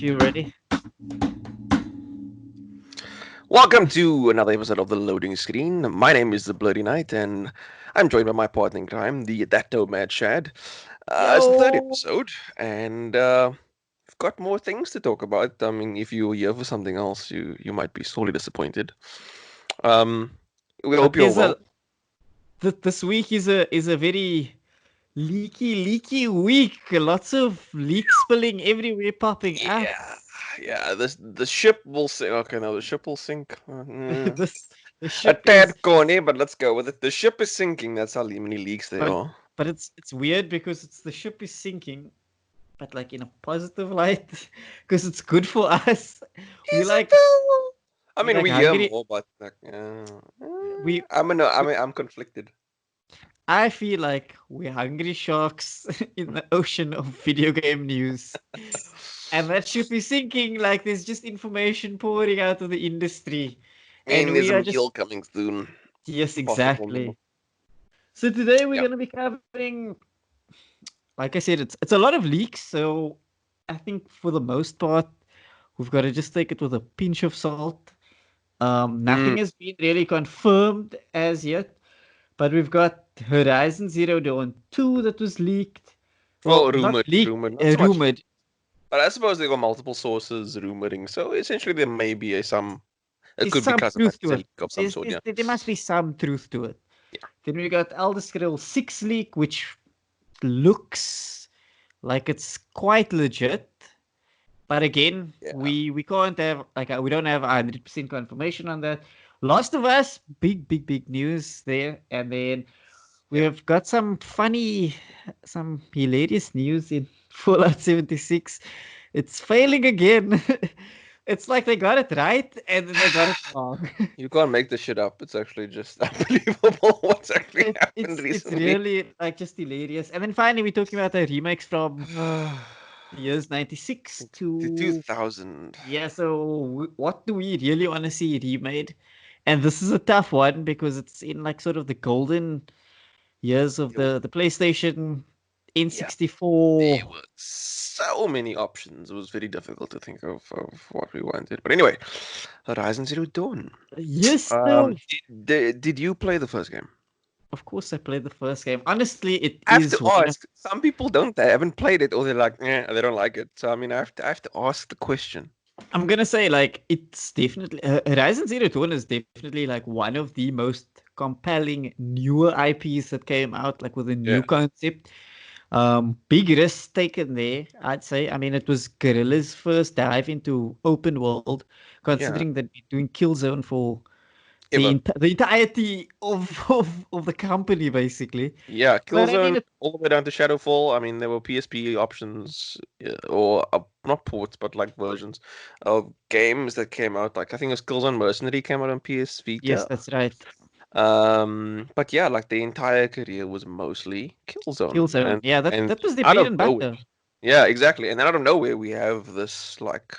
you ready. Welcome to another episode of the Loading Screen. My name is the Bloody Knight, and I'm joined by my partner in crime, the That Nomad Shad. It's the third Yo! episode, and we've got more things to talk about. I mean, if you're here for something else, you might be sorely disappointed. Um, we But hope you're there's well. this week is a very leaky week. Lots of leak spilling everywhere popping up. Yeah, yeah. The ship will sink. Okay, no, the ship will sink. this the A ship is tad corny, but let's go with it. The ship is sinking. That's how many leaks there but are. but it's weird because the ship is sinking, but like in a positive light, because it's good for us. We Is it like though? I we mean, like we hear hungry. more, but like, We I'm conflicted. I feel like we're hungry sharks in the ocean of video game news. And that ship is sinking like there's just information pouring out of the industry. And And there's we a are just, meal coming soon. yes, Possible meal. exactly. So today we're Yeah. going to be covering, like I said, it's a lot of leaks. So I think for the most part, we've got to just take it with a pinch of salt. Mm. Nothing has been really confirmed as yet, but we've got Horizon Zero Dawn 2 that was leaked. Well, Well, not leaked, rumored, not so much leak. rumored. But I suppose they got multiple sources rumoring. So essentially, there may be some. It There's could be some classified truth as to a it. leak of some sort. Yeah. There must be some truth to it. Yeah. Then we got Elder Scrolls 6 leak, which looks like it's quite legit. But again, Yeah. we can't have we don't have 100% confirmation on that. Last of Us, big news there, and then we Yeah. have got some hilarious news in Fallout 76. It's failing again. It's like they got it right and then they got it wrong. You can't make this shit up. It's actually just unbelievable what's actually happened It's recently. really like just hilarious. And then finally, we're talking about the remakes from the years 96 The to 2000. yeah. So what do we really want to see remade? And this is a tough one because it's in like sort of the golden years of the PlayStation Yeah. N64. There were so many options. It was very difficult to think of what we wanted. But anyway, Horizon Zero Dawn. Yes, no. Did you play the first game? Of course, I played the first game. Honestly, it I have is to one of ask. Some people don't. They haven't played it, or they're like, yeah, they don't like it. So I mean, I have to ask the question. I'm gonna say like it's definitely Horizon Zero Dawn is definitely like one of the most compelling newer IPs that came out like with a new Yeah, concept. Big risk taken there, I'd say. I mean, it was Guerrilla's first dive into open world, yeah. considering that we're doing Killzone for Ever. the entirety of the company, basically. Yeah, But I Killzone mean, all the way down to Shadowfall. I mean, there were PSP options, or not ports, but like versions of games that came out. Like I think it was Killzone Mercenary came out on PS yes, Vita. that's right. But yeah, like the entire career was mostly Killzone, Killzone. Yeah, and that was the out bread of and nowhere, butter. yeah, exactly, and then out of nowhere we have this like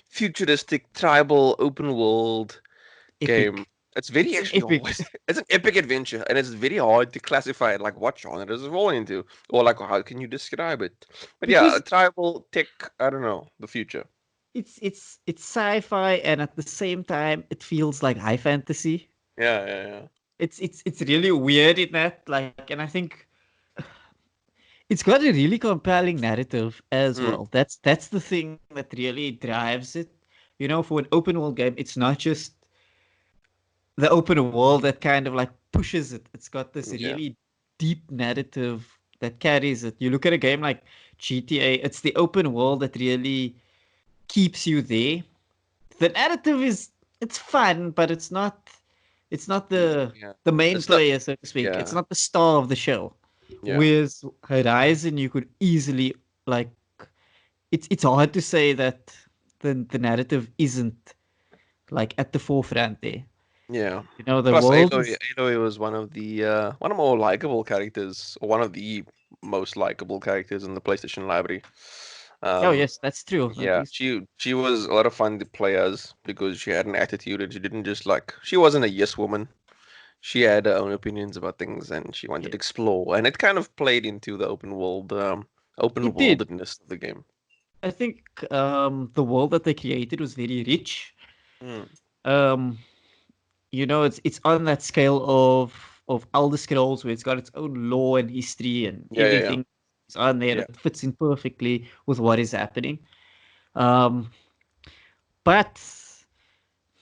futuristic tribal open world game. Epic. It's very It's an actually epic. always it's an epic adventure, and it's very hard to classify it. Like what genre does it roll into, or like how can you describe it? But yeah, Because tribal tech. I don't know the future. it's sci-fi and at the same time it feels like high fantasy. Yeah, yeah, yeah. It's really weird in that like, and I think it's got a really compelling narrative as Mm, well. That's the thing that really drives it. You know, for an open world game, it's not just the open world that kind of like pushes it. It's got this yeah, really deep narrative that carries it. You look at a game like GTA, it's the open world that really keeps you there. The narrative is it's fun, but it's not yeah. the main It's not. player, so to speak. It's Yeah, not the star of the show. yeah. Whereas Horizon, you could easily like it's hard to say that the narrative isn't like at the forefront there. Yeah. You know, the Plus, world is Aloy was one of the more likable characters, or one of the most likable characters in the PlayStation library. oh Um, yes, that's true. That yeah, is she was a lot of fun to play as because she had an attitude and she didn't just like she wasn't a yes woman. She had her own opinions about things and she wanted to yes. explore, and it kind of played into the open It did. worldedness of the game. I think the world that they created was very rich. Mm. Um, it's on that scale of Elder Scrolls where it's got its own lore and history and Yeah, yeah, yeah, everything is on there. yeah. It fits in perfectly with what is happening. Um, but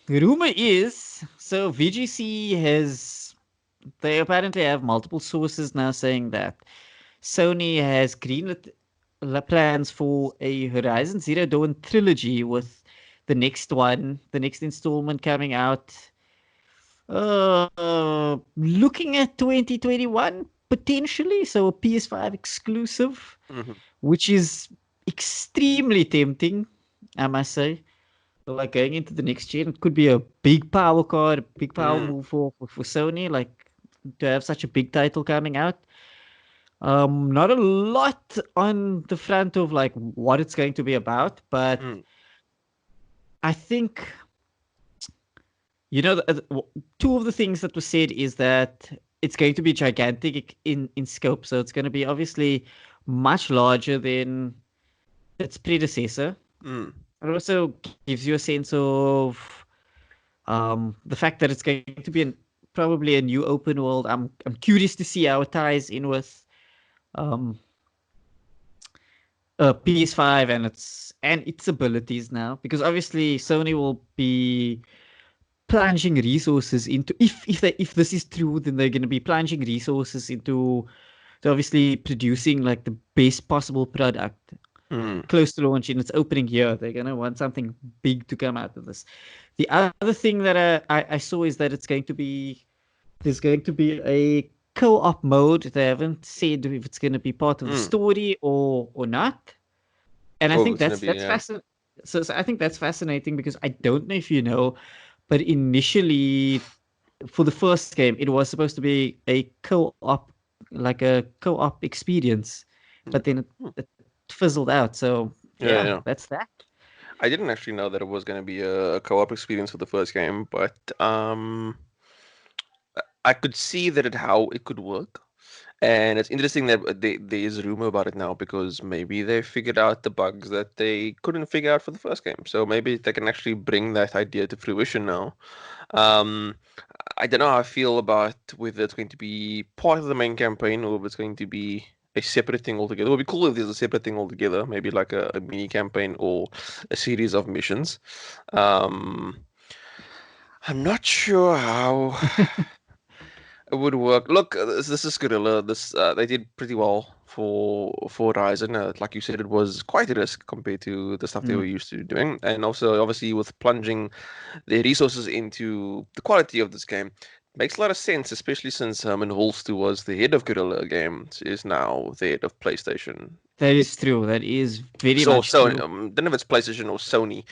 the rumor is so VGC has they apparently have multiple sources now saying that Sony has greenlit plans for a Horizon Zero Dawn trilogy with the next installment coming out looking at 2021 potentially, so a PS5 exclusive, Hmm. which is extremely tempting, I must say. Like going into the next gen, it could be a big power card, a big power Mm. move for Sony, like to have such a big title coming out. Not a lot on the front of like what it's going to be about, but Mm. I think two of the things that was said is that it's going to be gigantic in scope. So it's going to be obviously much larger than its predecessor. Mm. It also gives you a sense of the fact that it's going to be probably a new open world. I'm curious to see how it ties in with um, PS5 and its abilities now, because obviously Sony will be plunging resources into if this is true, then they're going to be plunging resources into to obviously producing like the best possible product Mm. close to launch in its opening year. They're going to want something big to come out of this. The other thing that I saw is that there's going to be a co-op mode. They haven't said if it's going to be part of the Mm. story or not, and I Oh, think it's gonna be that's fascinating. So I think that's fascinating because I don't know if you know, but initially for the first game, it was supposed to be a co-op, like a co-op experience, mm. but then Mm. it fizzled out. So Yeah, yeah, yeah, yeah. that's that. I didn't actually know that it was gonna be a co-op experience for the first game, but I could see that how it could work. And it's interesting that there is a rumor about it now because maybe they figured out the bugs that they couldn't figure out for the first game. So maybe they can actually bring that idea to fruition now. Um, I don't know how I feel about whether it's going to be part of the main campaign or if it's going to be a separate thing altogether. It would be cool if there's a separate thing altogether, maybe like a mini campaign or a series of missions. Um, I'm not sure how it would work. Look, this is Gorilla. This they did pretty well for Horizon. Like you said, it was quite a risk compared to the stuff they Mm. were used to doing, and also obviously with plunging their resources into the quality of this game, makes a lot of sense. Especially since Herman Hulst, who was the head of Gorilla Games, is now the head of PlayStation. That is true. That is very much So true. don't know if it's PlayStation or Sony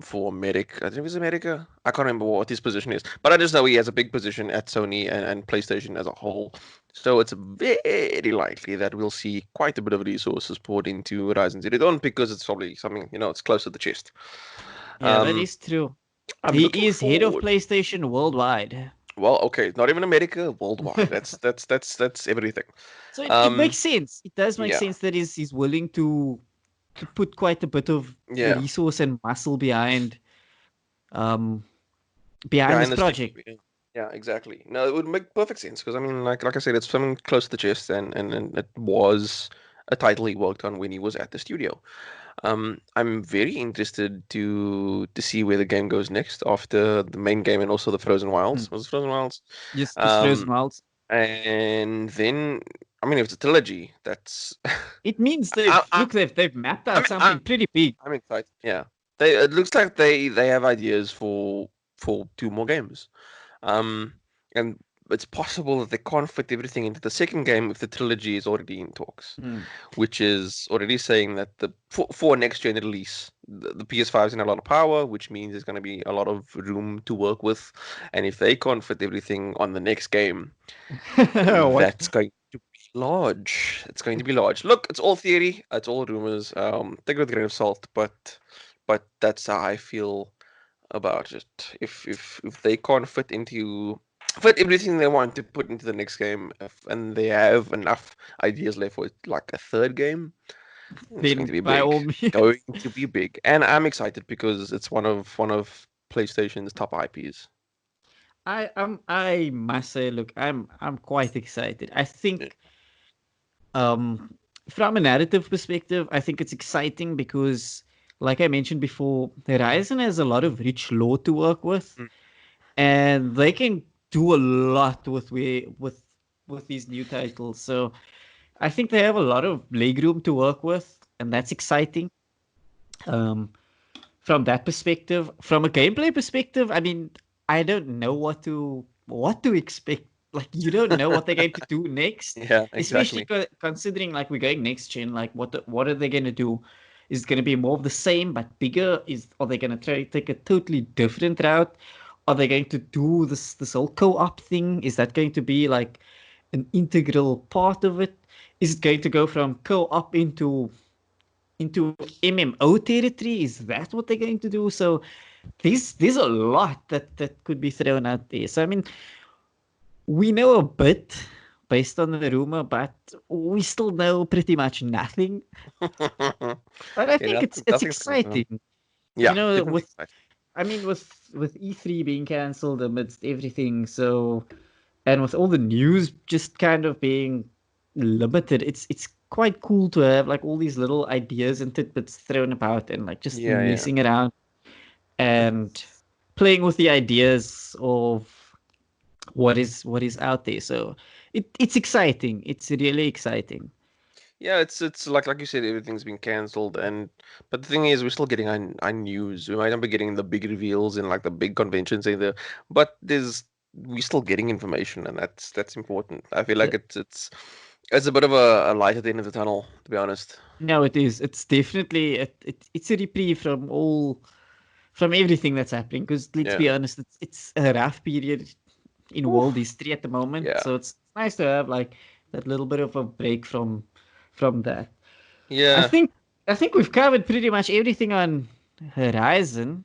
for America. I don't know if it's America. I can't remember what his position is, but I just know he has a big position at Sony and PlayStation as a whole. So it's very likely that we'll see quite a bit of resources poured into Horizon Zero Dawn because it's probably something it's close to the chest. Yeah, that Um, is true. I'm looking He is head of forward. PlayStation worldwide. Well, okay, not even America, worldwide. That's everything. So it Um, makes sense. It does make yeah, sense that he's willing to put quite a bit of yeah, resource and muscle um behind this behind this thing. project. Yeah, yeah, exactly. No, it would make perfect sense because I mean, like I said, it's something close to the chest, and it was a title he worked on when he was at the studio. I'm very interested to see where the game goes next after the main game and also the Frozen Hmm. Wilds. Was it Frozen Wilds? Yes, Frozen Um, Wilds. and then I mean, if it's a trilogy, that's It means I, I, they've mapped I'm out I'm something pretty big. I'm excited. Yeah, it looks like they have ideas for two more games. Um, and it's possible that they can't fit everything into the second game if the trilogy is already in talks, Hmm. which is already saying that for a next gen release, the PS5 is in a lot of power, which means there's going to be a lot of room to work with. And if they can't fit everything on the next game, What? that's going to be large. It's going to be large. Look, it's all theory. It's all rumors. Take it with a grain of salt, but that's how I feel about it. If they can't fit everything they want to put into the next game, and they have enough ideas left for like a third game, It's going to then be by all big. means. Going to be big. And I'm excited because it's one of PlayStation's top IPs. I must say, look, I'm quite excited. I Yeah. think um from a narrative perspective, I think it's exciting because like I mentioned before, Horizon has a lot of rich lore to work with, Mm. and they can do a lot with these new titles. So I think they have a lot of legroom to work with, and that's exciting. Um, from that perspective, from a gameplay perspective, I mean, I don't know what to expect. Like, you don't know what they're going to do next, Yeah, especially exactly. considering like we're going next gen. Like, what are they going to do? Is it going to be more of the same but bigger? Are they going to try to take a totally different route? Are they going to do this whole co-op thing? Is that going to be like an integral part of it? Is it going to go from co-op into MMO territory? Is that what they're going to do? So there's a lot that could be thrown out there. So I mean, we know a bit based on the rumor, but we still know pretty much nothing. But I Yeah, think it's nothing's confirmed. exciting. Yeah, definitely With exciting. I mean with E3 being cancelled amidst everything, so and with all the news just kind of being limited, it's quite cool to have like all these little ideas and tidbits thrown about and like just Yeah, yeah. messing around and playing with the ideas of what is out there. So it's exciting. It's really exciting. Yeah, it's like you said, everything's been cancelled, and but the thing is, we're still getting our news. We might not be getting the big reveals in like the big conventions either, but we're still getting information, and that's important. I feel like The- it's a bit of a light at the end of the tunnel, to be honest. no, it is. It's definitely it's a reprieve from everything that's happening. Because let's Yeah. be honest, it's a rough period in world Oof. history at the moment. Yeah. So it's nice to have like that little bit of a break from that. I Yeah. think I think we've covered pretty much everything on Horizon.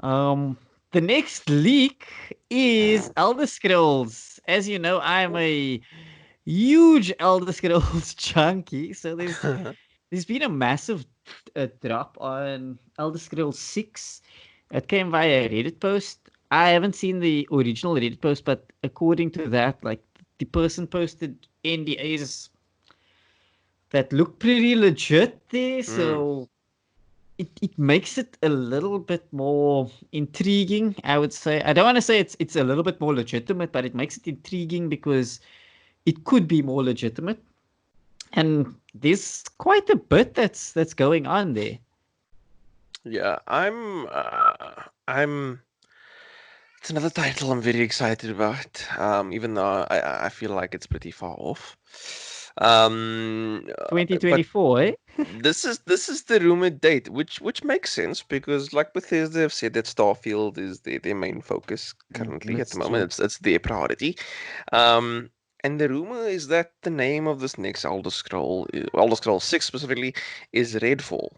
Um, the next leak is Elder Scrolls. As you know, I'm a huge Elder Scrolls junkie, so there's been a massive drop on Elder Scrolls 6. It came via a Reddit post. I haven't seen the original Reddit post, but according to that, like the person posted NDAs that look pretty legit there, Mm. so it makes it a little bit more intriguing, I would say. I don't want to say it's a little bit more legitimate, but it makes it intriguing because it could be more legitimate. And there's quite a bit that's going on there. Yeah. I'm It's another title I'm very excited about, even though I feel like it's pretty far off. But 2024, eh? this is the rumored date, which makes sense because like Bethesda have said that Starfield is their main focus currently at the That's moment. true. It's their priority. Um, and the rumor is that the name of this next Elder Scroll 6 specifically, is Redfall.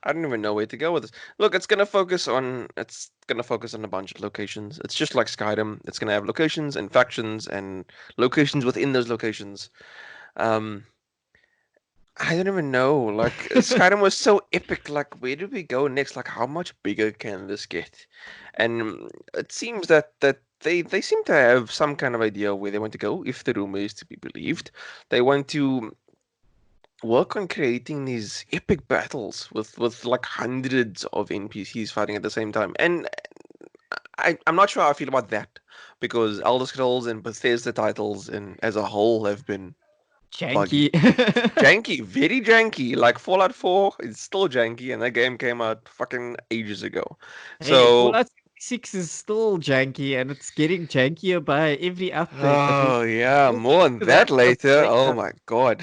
I don't even know where to go with this. Look, it's gonna focus on a bunch of locations. It's just like Skyrim. It's gonna have locations and factions and locations within those locations. Um, I don't even know. Like Skyrim was so epic. Like where do we go next? Like how much bigger can this get? And it seems that they seem to have some kind of idea where they want to go. If the rumor is to be believed, they want to work on creating these epic battles with like hundreds of NPCs fighting at the same time. And I'm not sure how I feel about that because Elder Scrolls and Bethesda titles and as a whole have been Janky. buggy. Janky, very janky. Like Fallout 4 is still janky and that game came out fucking ages ago. Hey, So Fallout 6 is still janky and it's getting jankier by every update, but oh yeah, we'll more get on to that that a bit later. Oh later. my god.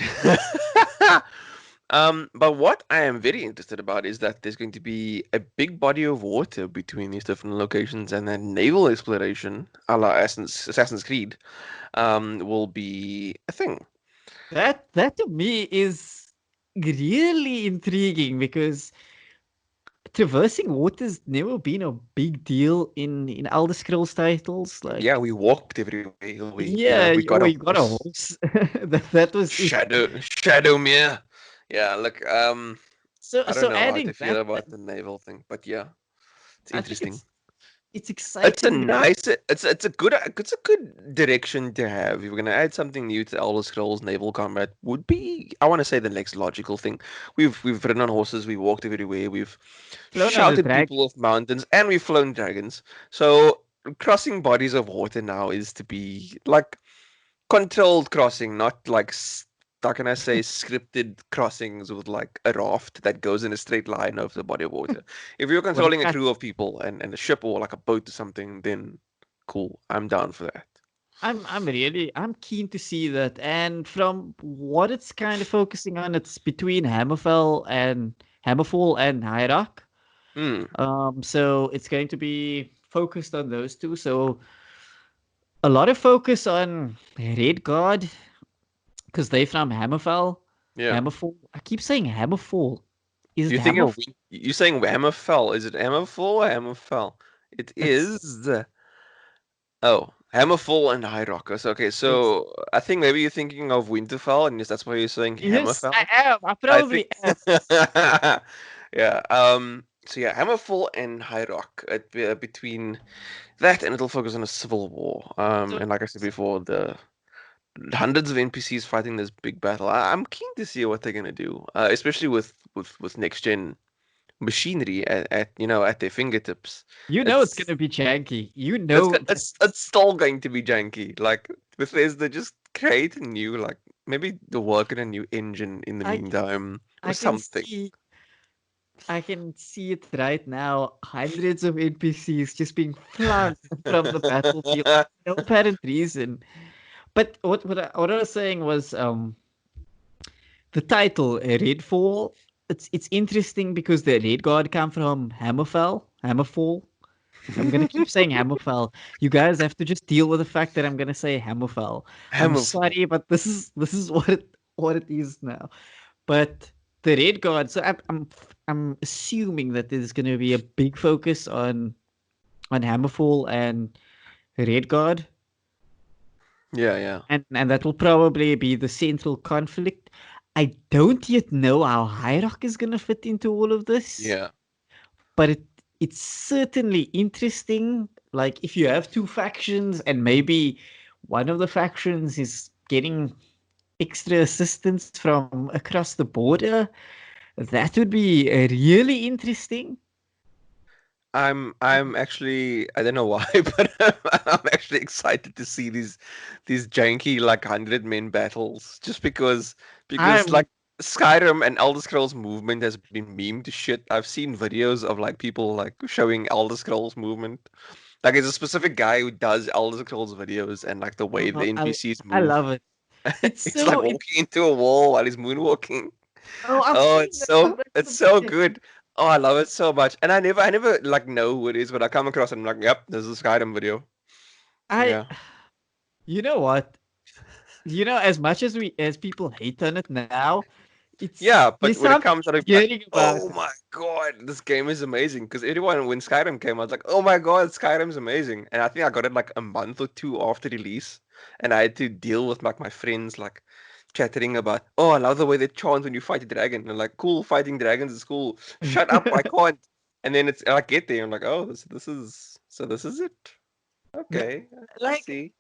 But what I am very interested about is that there's going to be a big body of water between these different locations, and then naval exploration, a la Assassin's Creed, will be a thing. That to me is really intriguing because traversing water's never been a big deal in Elder Scrolls titles. Like, Yeah, we walked everywhere. yeah, We got a you got a horse. horse. That was it. Shadowmere. Yeah, look, I don't So know how to adding feel that, about the naval thing, but yeah, it's I think interesting. it's It's a exciting because nice, it's a good direction to have. If we're gonna add something new to Elder Scrolls, naval combat would be, I want to say, the next logical thing. We've ridden on horses, we walked everywhere, we've flown on a shouted drag. people off mountains, and we've flown dragons. So crossing bodies of water now is to be like controlled crossing, not like how can I say scripted crossings with like a raft that goes in a straight line over the body of water. If you're What controlling a I, crew of people and a ship or like a boat or something, then cool, I'm down for that. I'm keen to see that. And from what it's kind of focusing on, it's between Hammerfall and High Rock. Hmm. So it's going to be focused on those two. So a lot of focus on Red Guard because they from Hammerfell. Yeah. Hammerfall. I keep saying Hammerfall. Is it You think Hammerfall? of you saying Hammerfell? Is it Hammerfall or Hammerfell? It It's is oh Hammerfall and High Rockers. Okay, it's so I think maybe you're thinking of Winterfell, and that's why you're saying yes, I Hammerfell. am. I I think, probably am. yeah. So yeah, Hammerfall and High Rock between that, and it'll focus on a civil war. So And like I said before, the hundreds of NPCs fighting this big battle. I'm keen to see what they're gonna do, especially with next gen machinery at at their fingertips. you know it's It's gonna be janky. You know that it's still going to be janky. Like Bethesda just create a new like maybe they'll work on a new engine in the I meantime or I can something. see I can see it right now. Hundreds of NPCs just being flung from the battlefield. No apparent reason. But what I was saying was the title Redfall. It's interesting because the Red Guard come from Hammerfall. I'm gonna keep saying Hammerfell. You guys have to just deal with the fact that I'm gonna say Hammerfell. I'm Hammerfall. sorry, but this is what it is now. But the Red Guard. So I'm assuming that there's gonna be a big focus on Hammerfall and Red Guard, Yeah, yeah. and that will probably be the central conflict. I don't yet know how Hierarch is gonna fit into all of this, Yeah. but it's certainly interesting. Like if you have two factions and maybe one of the factions is getting extra assistance from across the border, that would be really interesting. I'm actually I don't know why, but I'm actually excited to see these janky like 100 men battles just because I'm like Skyrim and Elder Scrolls movement has been memed to shit. I've seen videos of like people like showing Elder Scrolls movement. Like there's a specific guy who does Elder Scrolls videos and like the way oh, the NPCs I move. love it. It's It's like so it walking into a wall while he's moonwalking. oh I've Oh, seen that. Oh, that's it's the so best. good. Oh, I love it so much. And I never like know who it is, but I come across it and I'm like, yep, this is a Skyrim video. I Yeah. you know what? As much as people hate on it now, Yeah, but there's when it something comes out of like, endearing about oh it. my god, this game is amazing. Because everyone when Skyrim came, I was like, oh my god, Skyrim's amazing. And I think I got it like a month or two after release, and I had to deal with like my friends like chattering about, oh, I love the way they chant when you fight a dragon. And I'm like, cool, fighting dragons is cool. Shut up, I can't. And then I get there, I'm like, oh, this is it. No, Okay, I like see.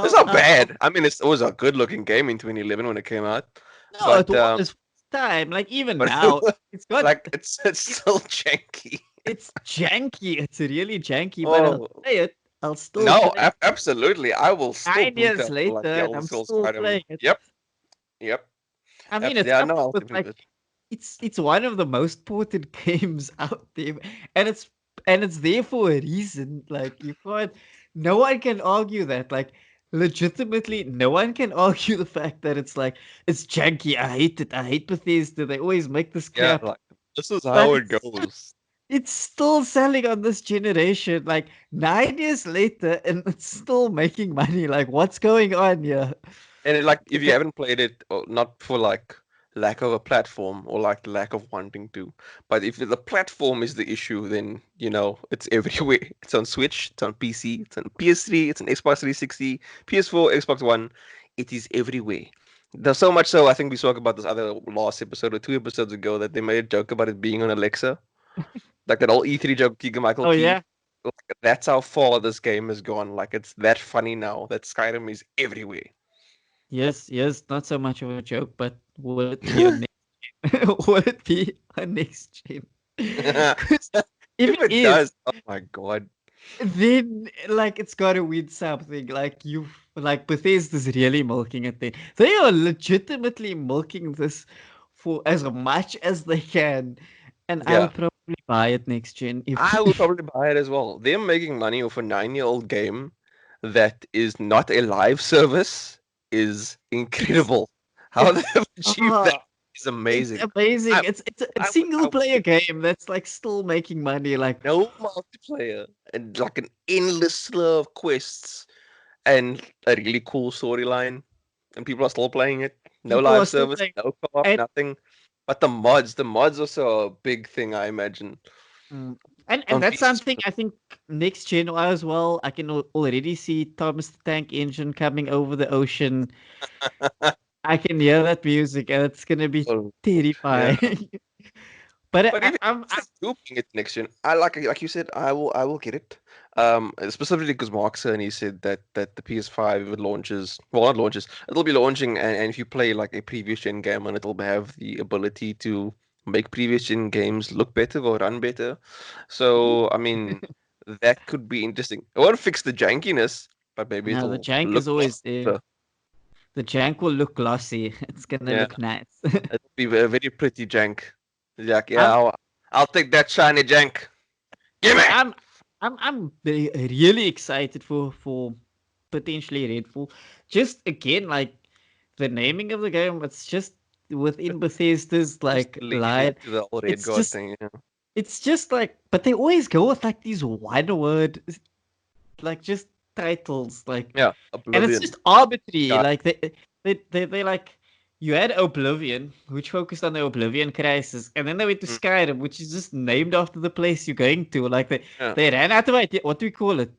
It's how not bad. I mean, it was a good looking game in 2011 when it came out, no, it but was time. Like even but now, it's got like it's it, still janky. it's janky. It's really janky, but I'll Oh play it. I'll still no, play it. absolutely. I will still 9 boot years up later, like the and Elder I'm Scrolls still Skyrim. playing it. Yep, yep. I mean, it's Yeah, up no, there I'll with definitely. like it's one of the most ported games out there, and it's there for a reason. Like you can't, no one can argue that. Like legitimately, no one can argue the fact that it's janky. I hate it. I hate Bethesda. They always make this Yeah, crap, like this is but how it goes. it's still selling on this generation. Like 9 years later, and it's still making money. Like what's going on here? And like, if you haven't played it, or not for like lack of a platform or like lack of wanting to. But if the platform is the issue, then it's everywhere. It's on Switch, it's on PC, it's on PS3, it's on Xbox 360, PS4, Xbox One. It is everywhere. There's so much so I think we spoke about this other last episode or 2 episodes ago that they made a joke about it being on Alexa. Like that whole E3 joke, Keegan Michael Oh Key. yeah. Like, that's how far this game has gone. Like it's that funny now that Skyrim is everywhere. Yes, yes, not so much of a joke, but will it be on will it be on next gen? Because if If it it is, does, oh my god. then like it's gotta win something. Like like Bethesda's really milking it then. They are legitimately milking this for as much as they can. And I Yeah, would probably buy it next gen if I would probably buy it as well. They're making money off a 9-year-old game that is not a live service is it's incredible. How it's they've achieved that ah is it's amazing. amazing. I, It's a I would, single I would player game that's like still making money. Like no multiplayer and like an endless slew of quests and a really cool storyline, and people are still playing it. No people are live still service, playing. no co-op, And nothing. But the mods also a big thing, I imagine, mm, and on that's PC. something I think next gen as well. I can already see Thomas the Tank Engine coming over the ocean. I can hear that music, and it's gonna be Oh, yeah. terrifying. But But even if I they do bring it next gen, I like you said, I will get it. Specifically because Mark Cerny said that the PS5 if it launches, well not launches, it'll be launching, and if you play like a previous gen game on it, it'll have the ability to make previous gen games look better or run better. So I mean, that could be interesting. It won't fix the jankiness, but maybe no, the it'll jank look is always there. better. The jank will look glossy. It's gonna Yeah, look nice. it'll be a very pretty jank. Like, yeah, I'm I'll take that shiny jank. Gimme! I'm I'm really excited for potentially Redfall. Just again, like the naming of the game, it's just within Bethesda's Just like leaning line. into the whole red It's god just thing. Yeah. it's just like, but they always go with like these one word, like just titles, like, Yeah, and it's Oblivion. just arbitrary. God. Like they like you had Oblivion, which focused on the Oblivion crisis, and then they went to Mm, Skyrim, which is just named after the place you're going to. Like yeah. they ran out of idea. What do we call it?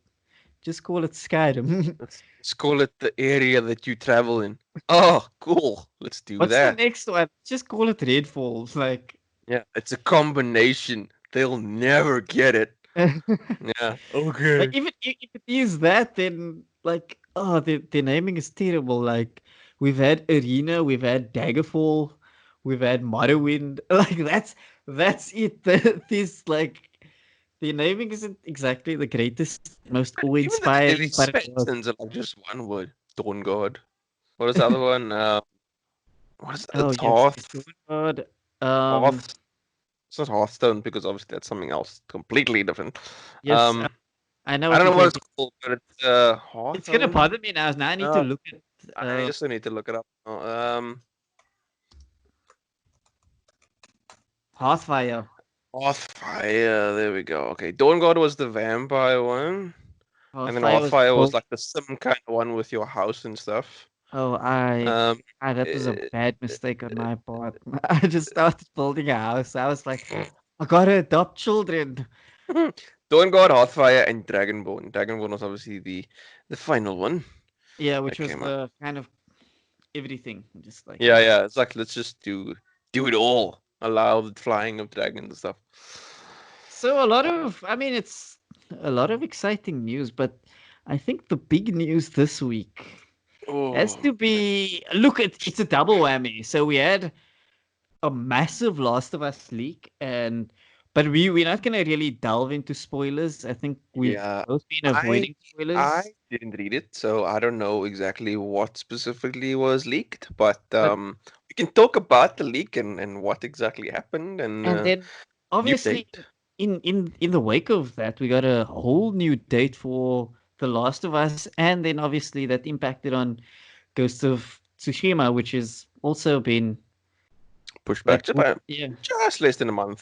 Just call it Skyrim. Let's call it the area that you travel in. Oh, cool. Let's do What's the that. next one? Just call it Redfall. Like Yeah, it's a combination. They'll never get it. Yeah. like Okay. if it is that, then like oh the naming is terrible. Like we've had Arena, we've had Daggerfall, we've had Morrowind. Like that's it. This like the naming isn't exactly the greatest, most Even the awe-inspiring, but it works. expansions are like just one word. Dawn God. What is the other one? What is Oh it's yes, yes, Hearth? God. Um Hearth. It's not Hearthstone because obviously that's something else completely different. yes, Um, I know I what don't you're know what talking. it's called, but it's It's gonna Hawthorne. bother me now. Now I need to Uh, look at I just need to look it up. Hearthfire. Hearthfire. There we go. Okay, Dawn God was the vampire one, and then Hearthfire was Hearthfire was cool. like the sim kind of one with your house and stuff. Oh, Um, that was a eh, bad mistake on my part. I just started building a house. I was like, I gotta adopt children. Dawn God, Hearthfire, and Dragonborn. Dragonborn was obviously the final one Yeah, which that was came out. the kind of everything. Just like Yeah, yeah. It's like let's just do it all. Allow the flying of dragons and stuff. so I mean, it's a lot of exciting news, but I think the big news this week has Oh, to be look, it's a double whammy. So we had a massive Last of Us leak, and but we're not gonna really delve into spoilers. I think we've yeah. both been I avoiding I spoilers. didn't read it, so I don't know exactly what specifically was leaked, but But we can talk about the leak and what exactly happened and and then new obviously date. in the wake of that, we got a whole new date for The Last of Us, and then obviously that impacted on Ghost of Tsushima, which has also been Pushed back like just by yeah, just less than a month,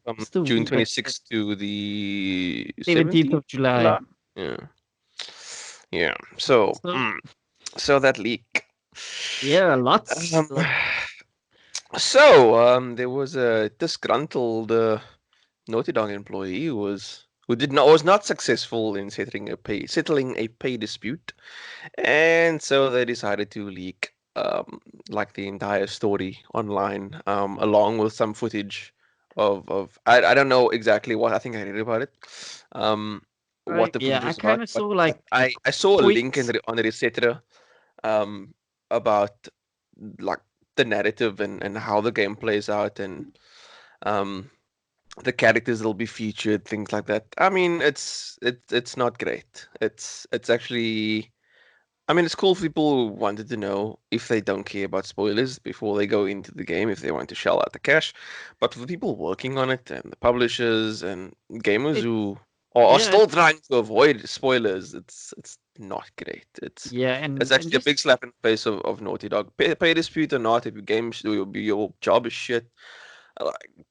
from just a June wee bit 26th to the 17th 17th of July. July. Yeah, yeah. So, So so that leak. yeah, Um, lots. So, there was a disgruntled Naughty Dog employee who did not was not successful in settling a pay dispute, and so they decided to leak like the entire story online, along with some footage of I don't know exactly what I think I read about it, um, what the Yeah, footage I was about, kind of but saw like I saw a link points. on the etc. Um, about like the narrative and how the game plays out and um the characters that'll be featured, things like that. I mean, it's not great. It's actually, I mean, it's cool for people who wanted to know if they don't care about spoilers before they go into the game, if they want to shell out the cash. But for the people working on it and the publishers and gamers It who are yeah, still trying to avoid spoilers, it's not great. yeah, It's and actually a big just slap in the face of Naughty Dog. Pay dispute or not, if your your job is shit, like,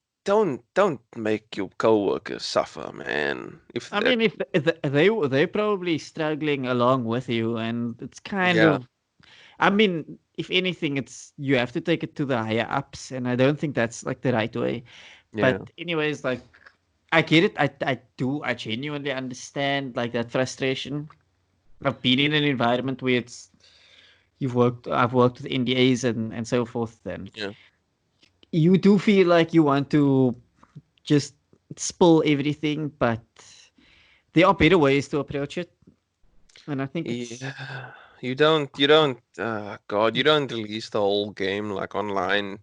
don't make your coworkers suffer, man. If I that, mean, if they're probably struggling along with you, and it's kind yeah, of. I mean, if anything, it's you have to take it to the higher ups, and I don't think that's like the right way. yeah, But anyways, like I get it. I genuinely understand like that frustration. I've been in an environment where I've worked with NDAs and so forth, and yeah. you do feel like you want to just spill everything, but there are better ways to approach it, and I think it's Yeah, God, you don't release the whole game like online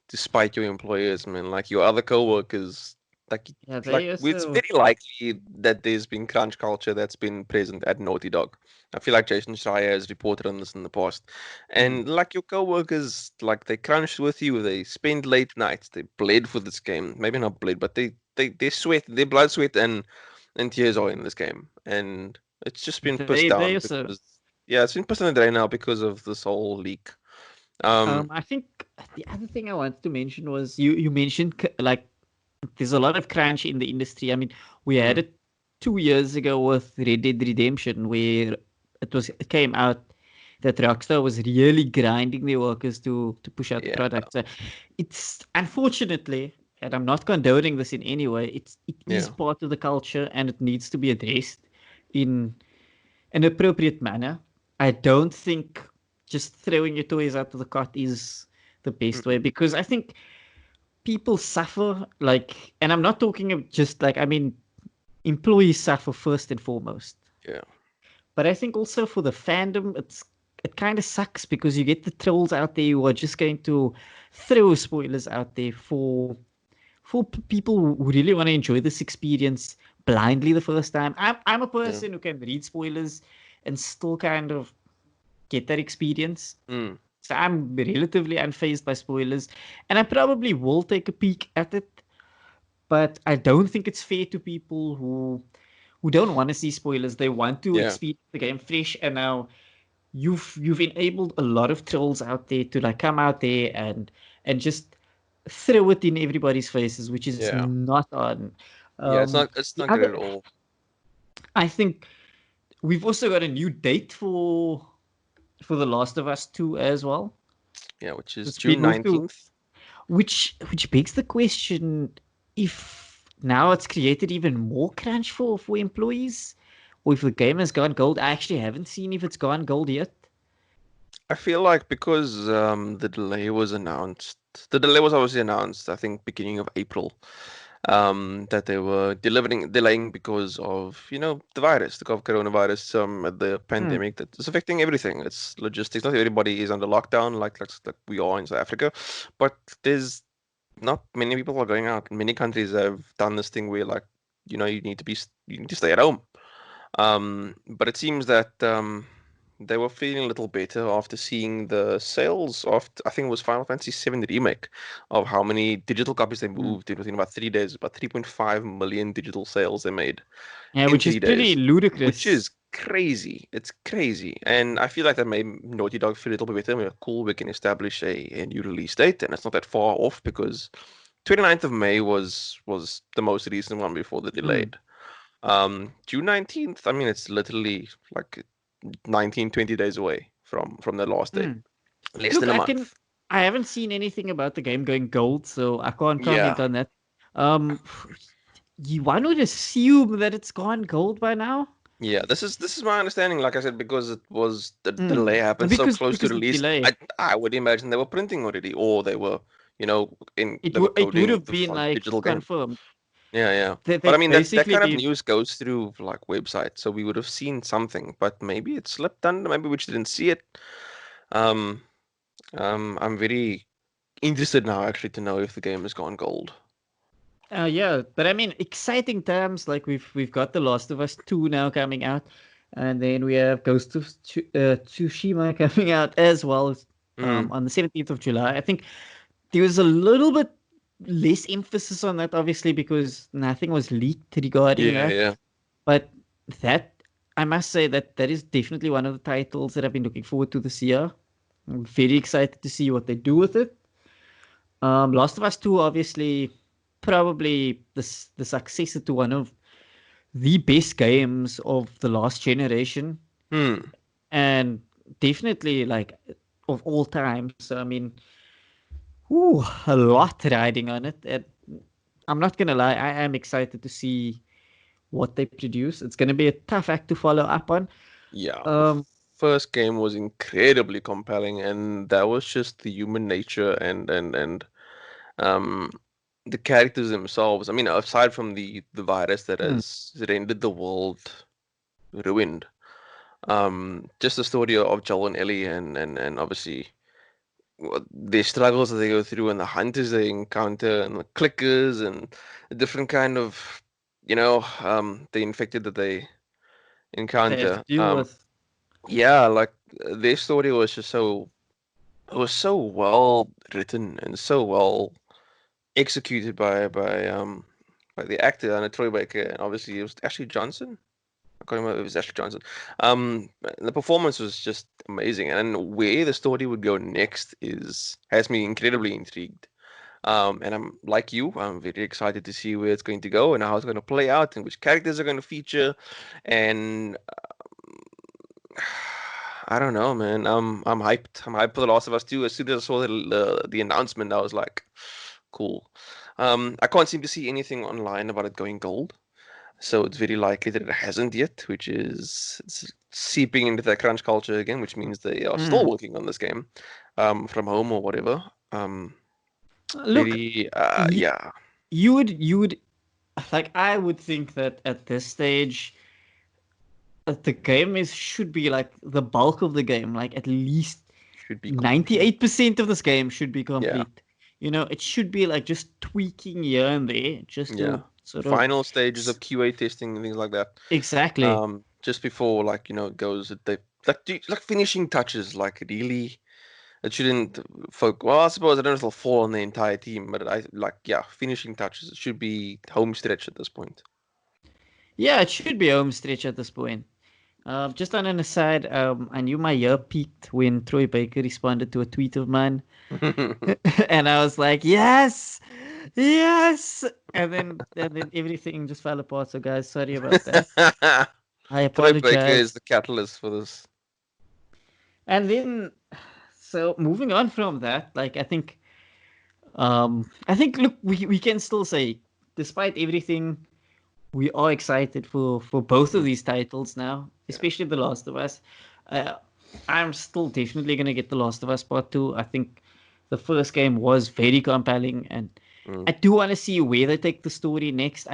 despite your employers, man. Like your other coworkers, like, yeah, like they it's also very likely that there's been crunch culture that's been present at Naughty Dog. I feel like Jason Schreier has reported on this in the past. mm, And like your coworkers, like they crunched with you, they spend late nights, they bled for this game. Maybe not bled, but they sweat, their blood, sweat, and tears are in this game. And it's just been pushed they down also because yeah, it's been pushed on the drain now because of this whole leak. Um, I think the other thing I wanted to mention was you mentioned like there's a lot of crunch in the industry. I mean, we had mm, it 2 years ago with Red Dead Redemption, where it came out that Rockstar was really grinding their workers to push out the yeah, product. So it's unfortunately, and I'm not condoning this in any way, it is yeah, part of the culture and it needs to be addressed in an appropriate manner. I don't think just throwing your toys out of the cot is the best way mm-mm, because I think people suffer like, and I'm not talking of just like, I mean, employees suffer first and foremost. yeah, But I think also for the fandom, it kind of sucks because you get the trolls out there who are just going to throw spoilers out there for people who really want to enjoy this experience blindly the first time. I'm a yeah, person who can read spoilers and still kind of get that experience. mm, So I'm relatively unfazed by spoilers, and I probably will take a peek at it. But I don't think it's fair to people who don't want to see spoilers. They want to yeah, experience the game fresh, and now you've enabled a lot of trolls out there to like come out there and just throw it in everybody's faces, which is yeah, not on. yeah. Um, It's the not good other, at all. I think we've also got a new date for The Last of Us 2 as well. Yeah, which is It's been June moved to 19th. which begs the question if now it's created even more crunch for employees, or if the game has gone gold. I actually haven't seen if it's gone gold yet. I feel like because the delay was obviously announced, I think beginning of April. That they were delaying because of, the virus, the coronavirus, the Hmm. pandemic that is affecting everything. It's logistics. Not everybody is under lockdown like we are in South Africa, but there's not many people are going out. Many countries have done this thing where, like, you need to stay at home. But it seems that they were feeling a little better after seeing the sales of, I think it was Final Fantasy VII Remake, of how many digital copies they Hmm. moved within about 3 days, about 3.5 million digital sales they made Yeah, in which is three pretty days, which ludicrous. is crazy. It's crazy. And I feel like that made Naughty Dog feel a little bit better. We're cool, we can establish a new release date, and it's not that far off because 29th of May was the most recent one before the Hmm. delayed. June 19th, I mean, it's literally like 19, 20 days away from the last date. Hmm. Less Look, than a I can month. I haven't seen anything about the game going gold, so I can't comment Yeah, on that. Um, one would assume that it's gone gold by now. yeah. This is my understanding. Like I said, because it was the Mm. delay happened so close to Because the release. delay, I would imagine they were printing already, or they were, it they were it would coding have the been like digital game. confirmed. Yeah, yeah. But I They mean that basically kind of gave. news goes through like websites, so we would have seen something, but maybe it slipped under, maybe we just didn't see it. Um, I'm very interested now actually to know if the game has gone gold. Yeah, but I mean, exciting times. Like we've got The Last of Us 2 now coming out, and then we have Ghost of Tsushima coming out as well Mm. on the 17th of July. I think there was a little bit less emphasis on that, obviously, because nothing was leaked regarding Yeah, that. yeah. But that, I must say that is definitely one of the titles that I've been looking forward to this year. I'm very excited to see what they do with it. Last of Us 2, obviously, probably the successor to one of the best games of the last generation, Hmm. and definitely like of all time. So I mean, whew, a lot riding on it. And I'm not gonna lie, I am excited to see what they produce. It's gonna be a tough act to follow up on. Yeah, the Um, first game was incredibly compelling, and that was just the human nature and um the characters themselves. I mean, aside from the virus that hmm, has rendered the world ruined, just the story of Joel and Ellie and obviously the struggles that they go through and the hunters they encounter and the clickers and the different kind of the infected that they they have to encounter. deal with. Yeah, like their story was just so it was so well written and so well executed by the actor and Troy Baker, and obviously it was Ashley Johnson. I can't remember if it was Ashley Johnson. The performance was just amazing, and where the story would go next is has me incredibly intrigued. And I'm like you, I'm very excited to see where it's going to go and how it's going to play out and which characters are going to feature. And I don't know, man. I'm hyped. I'm hyped for The Last of Us 2. As soon as I saw the announcement, I was like, cool. I can't seem to see anything online about it going gold, so it's very likely that it hasn't yet, which is it's seeping into that crunch culture again, which means they are still Hmm. working on this game, from home or whatever. Look, Very, you, yeah, you would like I would think that at this stage the game is should be like the bulk of the game, like at least should be complete. 98% of this game should be Yeah, complete. You know, it should be like just tweaking here and there just yeah. to sort of Final stages of QA testing and things like that. exactly. Just before like it goes, they like finishing touches, like really. It shouldn't well, I suppose I don't know if it'll fall on the entire team, but I like yeah, finishing touches. It should be home stretch at this point. Yeah, it should be home stretch at this point. Just on an aside, I knew my ear peaked when Troy Baker responded to a tweet of mine, and I was like, "Yes, yes!" And then everything just fell apart. So, guys, sorry about that. I Troy Baker is apologize. the catalyst for this. And then, so moving on from that, like I think look, we can still say, despite everything, we are excited for both of Mm, these titles now, yeah. especially The Last of Us. Uh, I'm still definitely gonna get The Last of Us Part Two. I think the first game was very compelling, and Mm. I do want to see where they take the story next.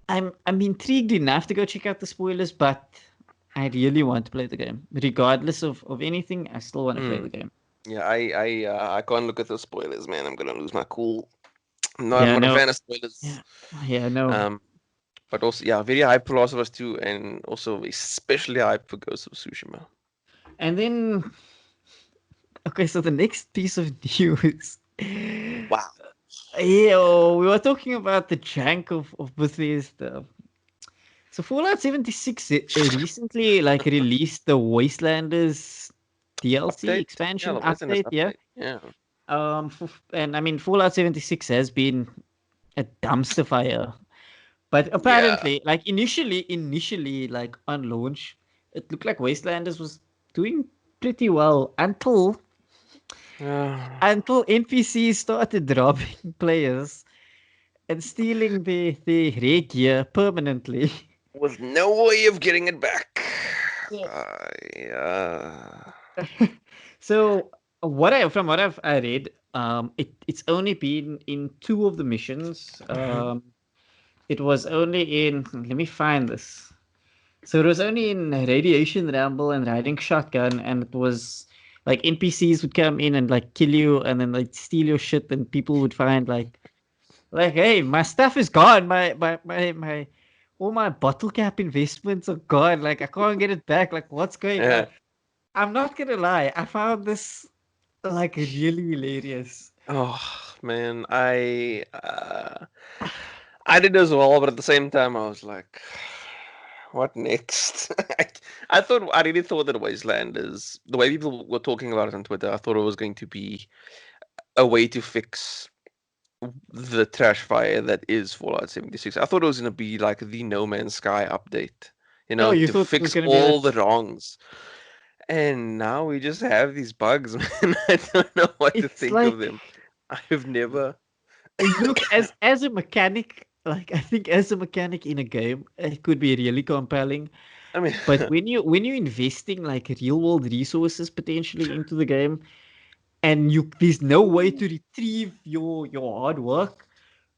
I'm intrigued enough to go check out the spoilers, but I really want to play the game. Regardless of anything, I still want to play Mm. the game. Yeah, I can't look at the spoilers, man. I'm gonna lose my cool. I'm Yeah, not a no, fan of spoilers. yeah, yeah, no. Um, but also yeah, very hyped for Last of Us 2, and also especially hyped for Ghost of Tsushima. And then, okay, so the next piece of news. Wow. Yeah, we were talking about the jank of Bethesda. So Fallout 76 recently like released the Wastelanders DLC Update? Yeah, expansion the Westerners update, yeah. update. Yeah. And I mean Fallout 76 has been a dumpster fire. But Yeah. apparently, like initially like on launch, it looked like Wastelanders was doing pretty well until until NPCs started robbing players and stealing the rare gear permanently. With no way of getting it back. Yes. Yeah. So from what I read, it's only been in two of the missions. It was only in, let me find this. So it was only in Radiation Ramble and Riding Shotgun, and it was like NPCs would come in and like kill you, and then like steal your shit, and people would find like, hey, my stuff is gone. My all my bottle cap investments are gone. Like I can't get it back. Like what's going on? Yeah. I'm not gonna lie. I found this like really hilarious. Oh man, I did as well, but at the same time, I was like, what next? I really thought that Wasteland is the way people were talking about it on Twitter. I thought it was going to be a way to fix the trash fire that is Fallout 76. I thought it was going to be like the No Man's Sky update, Oh, you to thought it was fix gonna be all this? the wrongs. And now we just have these bugs, man. I don't know what to It's think of like them. I've never. look as a mechanic. Like I think as a mechanic in a game, it could be really compelling. I mean, But when you're investing like real world resources potentially into the game, and you there's no way to retrieve your hard work,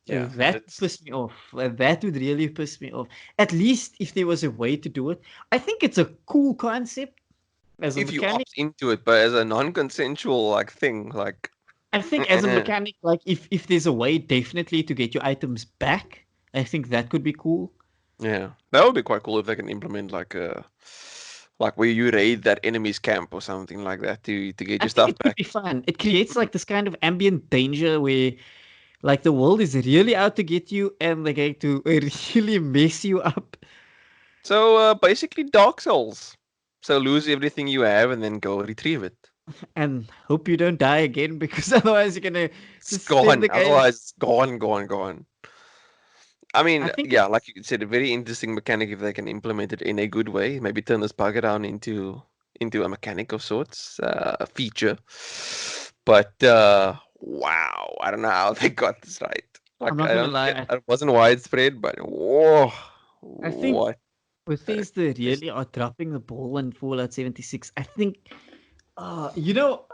yeah, that it's pissed me off. That would really piss me off. At least if there was a way to do it, I think it's a cool concept as a if you mechanic. opt into it, but as a non-consensual like thing, like, I think as a eh, mechanic, like if there's a way definitely to get your items back, I think that could be cool. yeah, that would be quite cool if they can implement like where you raid that enemy's camp or something like that to get I your think stuff it could back. be fun. It creates like this kind of ambient danger where like the world is really out to get you and they're going to really mess you up. So basically, Dark Souls. So lose everything you have and then go retrieve it. And hope you don't die again because otherwise you're gonna It's just spend gone. the game. Otherwise, it's gone, gone, gone. I I mean, think yeah, like it's you said, a very interesting mechanic if they can implement it in a good way. Maybe turn this bug around into a mechanic of sorts, a feature. But wow, I don't know how they got this right. I'm Like, not I gonna don't think lie. it wasn't widespread, but whoa, I think what a Bethesda twist. really are dropping the ball in Fallout 76. I think, you know,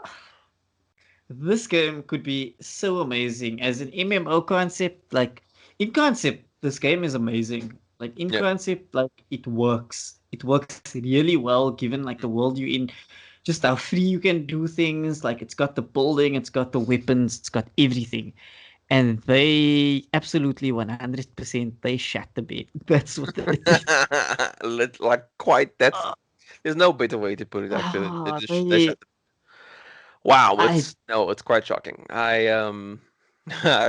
this game could be so amazing as an MMO concept. Like in concept, this game is amazing. Like in Yeah. concept, like it works. It works really well given like the world you're in, just how free you can do things. Like it's got the building, it's got the weapons, it's got everything. And they absolutely 100% they shat the bed. That's what it is. Like quite. That's Uh, there's no better way to put it. Actually, they they shut. Wow, I it's quite shocking. I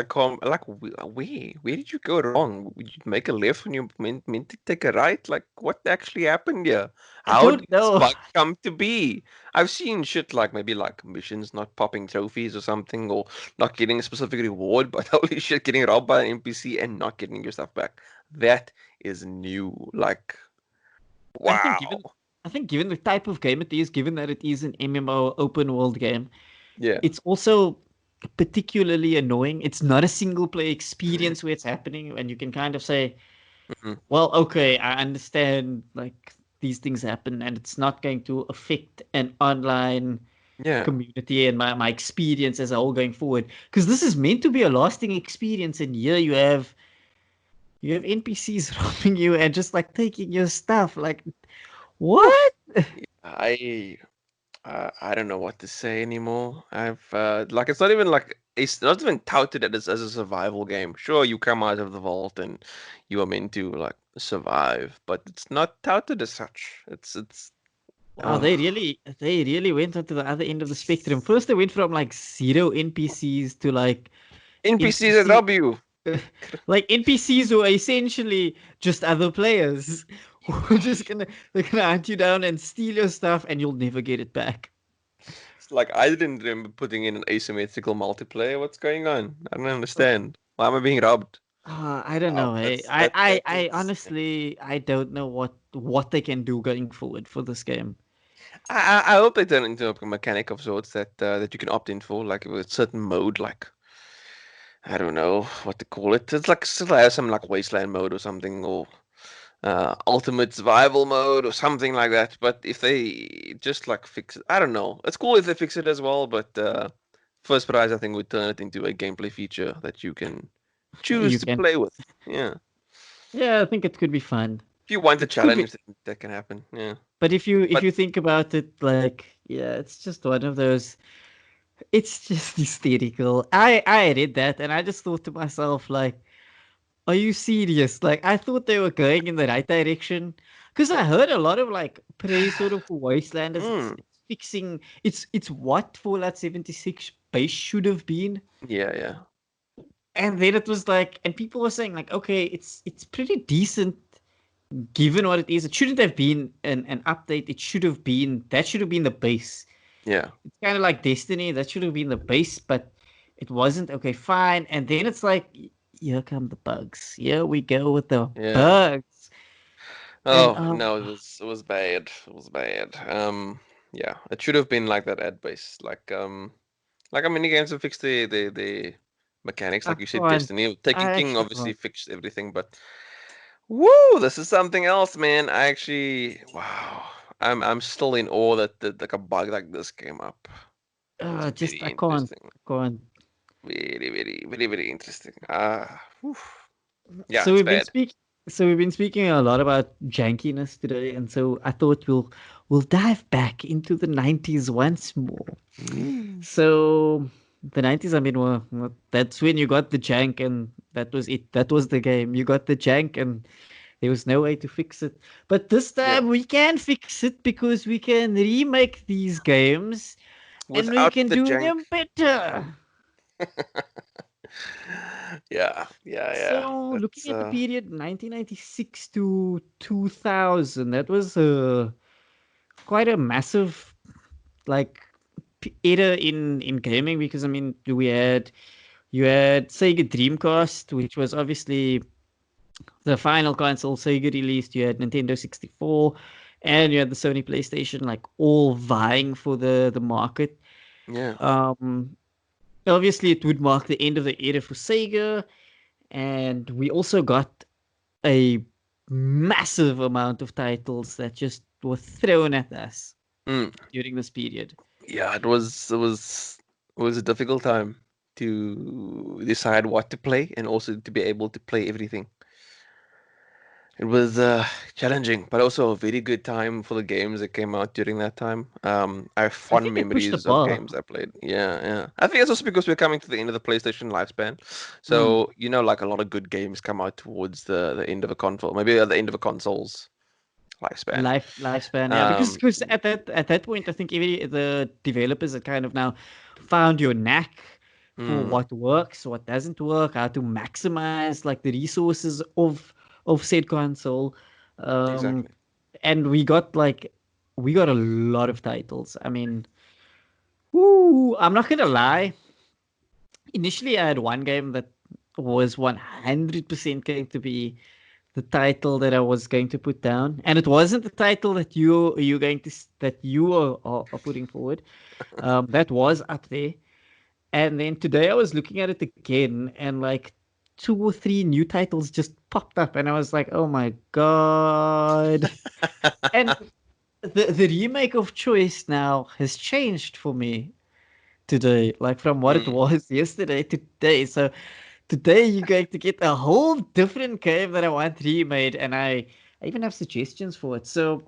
can't like where did you go wrong? Would you make a left when you meant to take a right? Like what actually happened here? I How don't did this know. bug come to be? I've seen shit like maybe like missions not popping trophies or something, or not getting a specific reward, but holy shit, getting robbed by an NPC and not getting your stuff back. That is new. Like I think wow. given the type of game it is, given that it is an MMO open world game, Yeah. it's also particularly annoying. It's not a single player experience where it's happening, and you can kind of say, Mhm. well, okay, I understand like these things happen, and it's not going to affect an online Yeah. community and my experience as a whole going forward. Because this is meant to be a lasting experience, and here you have NPCs robbing you and just like taking your stuff. Like Oof. what? I don't know what to say anymore. I've like it's not even touted as a survival game. Sure, you come out of the vault and you are meant to like survive, but it's not touted as such. It's Wow, oh, they really went onto the other end of the spectrum. First, they went from like zero NPCs to like NPCs that NPC, rob you. like NPCs who are essentially just other players who are just gonna they're gonna hunt you down and steal your stuff, and you'll never get it back. It's like I didn't remember putting in an asymmetrical multiplayer. What's going on? I don't understand. Why am I being robbed? I don't Wow, know. Hey, that I is. honestly I don't know what they can do going forward for this game. I hope they turn it into a mechanic of sorts that you can opt in for, like with certain mode, like I don't know what to call it. It's like still has some like wasteland mode or something, or ultimate survival mode or something like that. But if they just like fix it, I don't know. It's cool if they fix it as well, but first prize I think would turn it into a gameplay feature that you can choose You to can. play with. Yeah. Yeah, I think it could be fun. If you want a It could be, challenge, that can happen. Yeah. but if But you think about it, like, yeah, it's just one of those. It's just hysterical. I read that and I just thought to myself, like, are you serious? Like, I thought they were going in the right direction because I heard a lot of like praise sort of for Wastelanders. mm, It's fixing. It's what Fallout 76 base should have been. yeah, yeah, And then it was like, and people were saying like, okay, it's pretty decent given what it is. It shouldn't have been an update. It should have been that should have been the base. yeah, It's kind of like Destiny. That should have been the base, but it wasn't. Okay, fine. And then it's like, here come the bugs. Here we go with the yeah. bugs. And Oh no, it was bad. It was bad. Yeah, it should have been like that ad base. Like how many games have fixed the mechanics, I like you said, can't. Destiny. Taken I King actually obviously can't. fixed everything, but woo, this is something else, man. I actually wow. I'm still in awe that like a bug like this came up. It's Just very I can't. interesting. I can't. Very, very, very, very interesting. Ah, whew. Yeah, So it's we've been bad. speak. So we've been speaking a lot about jankiness today, and so I thought we'll dive back into the 90s once more. Mm. So the 90s, I mean, that's when you got the jank, and that was it. That was the game. You got the jank, and there was no way to fix it. But this Yeah, time we can fix it because we can remake these games and we without can the do junk. them better. Yeah, yeah, yeah. So, That's looking at the period 1996 to 2000, that was quite a massive like era in gaming because I mean you had Sega Dreamcast, which was obviously the final console Sega released. You had Nintendo 64, and you had the Sony PlayStation, like all vying for the market. yeah. Um, Obviously, it would mark the end of the era for Sega, and we also got a massive amount of titles that just were thrown at us Mm. during this period. Yeah, it was a difficult time to decide what to play and also to be able to play everything. It was challenging, but also a very good time for the games that came out during that time. I have I fond think they pushed the memories of bar. games I played. Yeah, yeah. I think it's also because we're coming to the end of the PlayStation lifespan. Mm. So, like a lot of good games come out towards the end of a console, maybe at the end of a console's lifespan. Lifespan, yeah, Um, because at that point, I think even the developers had kind of now found your knack for mm, what works, what doesn't work, how to maximize like the resources of said console, um, exactly. and we got a lot of titles. I mean, woo, I'm not gonna lie. Initially, I had one game that was 100% going to be the title that I was going to put down, and it wasn't the title that you going to that you are putting forward. That was up there, and then today I was looking at it again, and like two or three new titles just popped up, and I was like, oh my god! And the remake of choice now has changed for me today, like from what it Mm, was yesterday to today. So today you're going to get a whole different game that I want remade, and I even have suggestions for it. So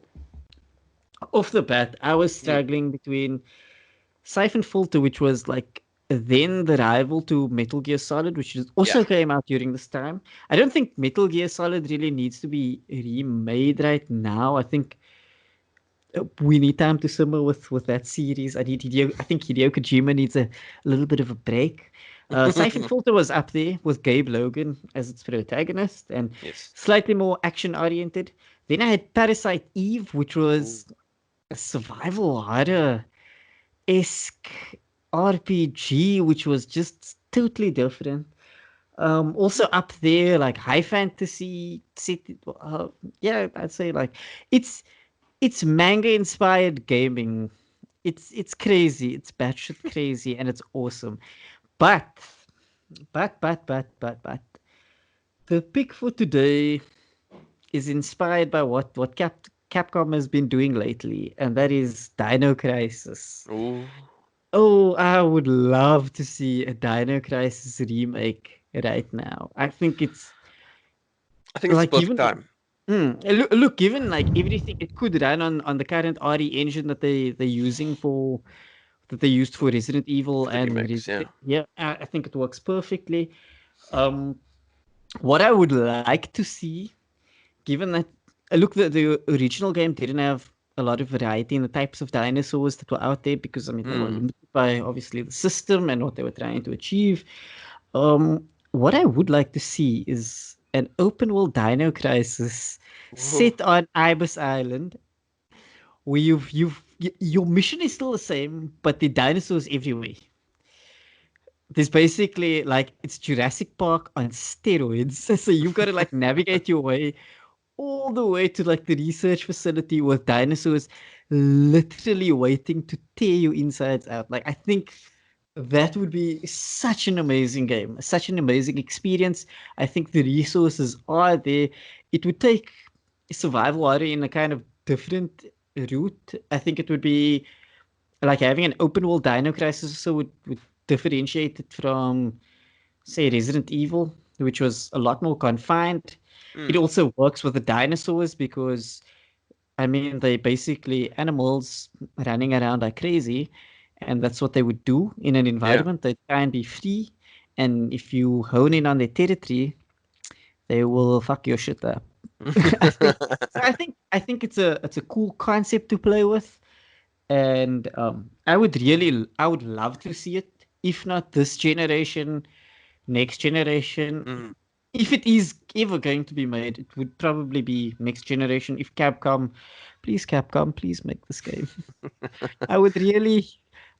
off the bat, I was mm, struggling between Siphon Filter, which was like then the rival to Metal Gear Solid, which yeah. also came out during this time. I don't think Metal Gear Solid really needs to be remade right now. I think we need time to simmer with that series. I think Hideo Kojima needs a little bit of a break. Siphon Filter was up there with Gabe Logan as its protagonist and Yes. slightly more action oriented. Then I had Parasite Eve, which Ooh. was a survival horror esque RPG, which was just totally different. Also up there, like high fantasy, yeah, I'd say like it's it's manga inspired gaming. It's crazy. It's batshit crazy, and it's awesome. But but the pick for today is inspired by what Capcom has been doing lately, and that is Dino Crisis. Ooh. Oh, I would love to see a Dino Crisis remake right now. I think it's I think it's the like perfect even time. look, given like everything it could run on the current RE engine that they're using for that they used for Resident Evil For the and remakes, yeah. Yeah, I think it works perfectly. Um, what I would like to see, given that look, the original game didn't have a lot of variety in the types of dinosaurs that were out there because I mean they were Mm, limited by obviously the system and what they were trying to achieve. What I would like to see is an open world Dino Crisis ooh, set on Ibis Island, where your mission is still the same, but the dinosaurs everywhere. There's basically like it's Jurassic Park on steroids. So you've got to like navigate your way all the way to like the research facility with dinosaurs literally waiting to tear you insides out. Like I think that would be such an amazing game, such an amazing experience. I think the resources are there. It would take survival horror in a kind of different route. I think it would be like having an open world Dino Crisis so would differentiate it from say Resident Evil, which was a lot more confined. It mm, also works with the dinosaurs because I mean they basically animals running around like crazy, and that's what they would do in an yeah. environment. They try and be free, and if you hone in on their territory, they will fuck your shit up. I think so. I think it's a cool concept to play with, and I would love to see it. If not this generation, next generation. Mm. If it is ever going to be made, it would probably be next generation. If Capcom, please make this game. I would really,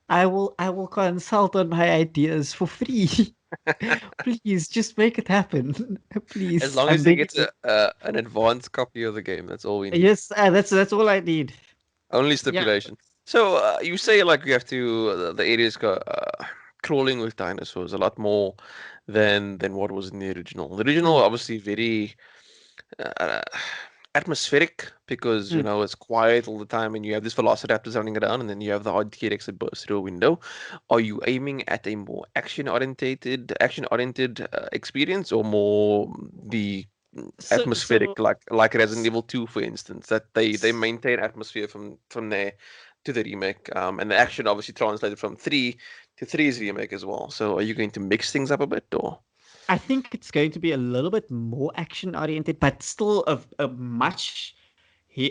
I will consult on my ideas for free. Please, just make it happen. As Please, long I'm as he begging gets you. an advanced copy of the game, that's all we need. Yes, that's all I need. Only Yeah. stipulation. So you say like you have to the areas go crawling with dinosaurs a lot more than what was in the original. The original Mm, obviously very uh, atmospheric because mm. it's quiet all the time and you have this velociraptors running around and then you have the odd T-Rex that bursts through a window. Are you aiming at a more action oriented experience or more the So, atmospheric so, like Resident s- Evil 2 for instance that they s- maintain atmosphere from there to the remake and the action obviously translated from 3 to three's remake as well. So are you going to mix things up a bit or I think it's going to be a little bit more action oriented, but still a much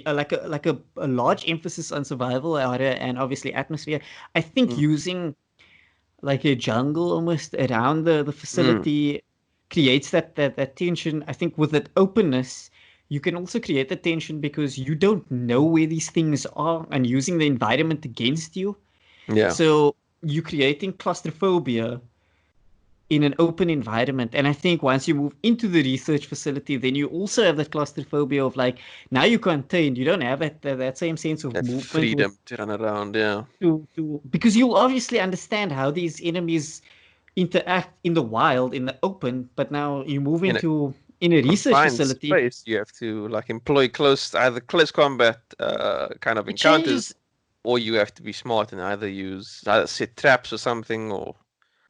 like a large emphasis on survival horror and obviously atmosphere. I think mm, using like a jungle almost around the mm, facility creates that tension. I think with that openness, you can also create the tension because you don't know where these things are and using the environment against you. yeah, So you creating claustrophobia in an open environment. And I think once you move into the research facility, then you also have that claustrophobia of like now you're contained. You don't have that same sense of that movement with freedom to run around, yeah. to because you'll obviously understand how these enemies interact in the wild, in the open, but now you move In a into in a research confined facility, space, you have to like employ either close combat kind of it encounters, changes. or you have to be smart and either set traps or something, or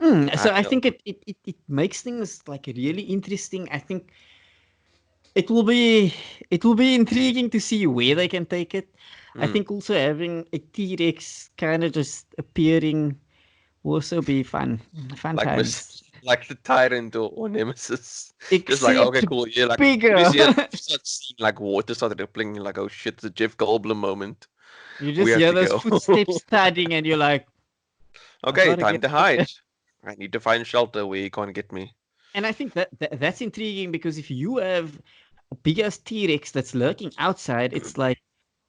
I So I don't know. think it makes things like really interesting. I think it will be it will be intriguing to see where they can take it. I Mm. think also having a T-Rex kind of just appearing will also be fun. Fun Like times. like the tyrant or nemesis. Just like okay, Except cool. Yeah, like soon bigger. as you start seeing like water start rippling, you're like, oh shit, it's a Jeff Goldblum moment. You We just have hear to those go. footsteps thudding and you're like, I Okay, gotta time get to out of hide. here. I need to find shelter where you can't get me. And I think that's intriguing because if you have a big ass T-Rex that's lurking outside, it's like,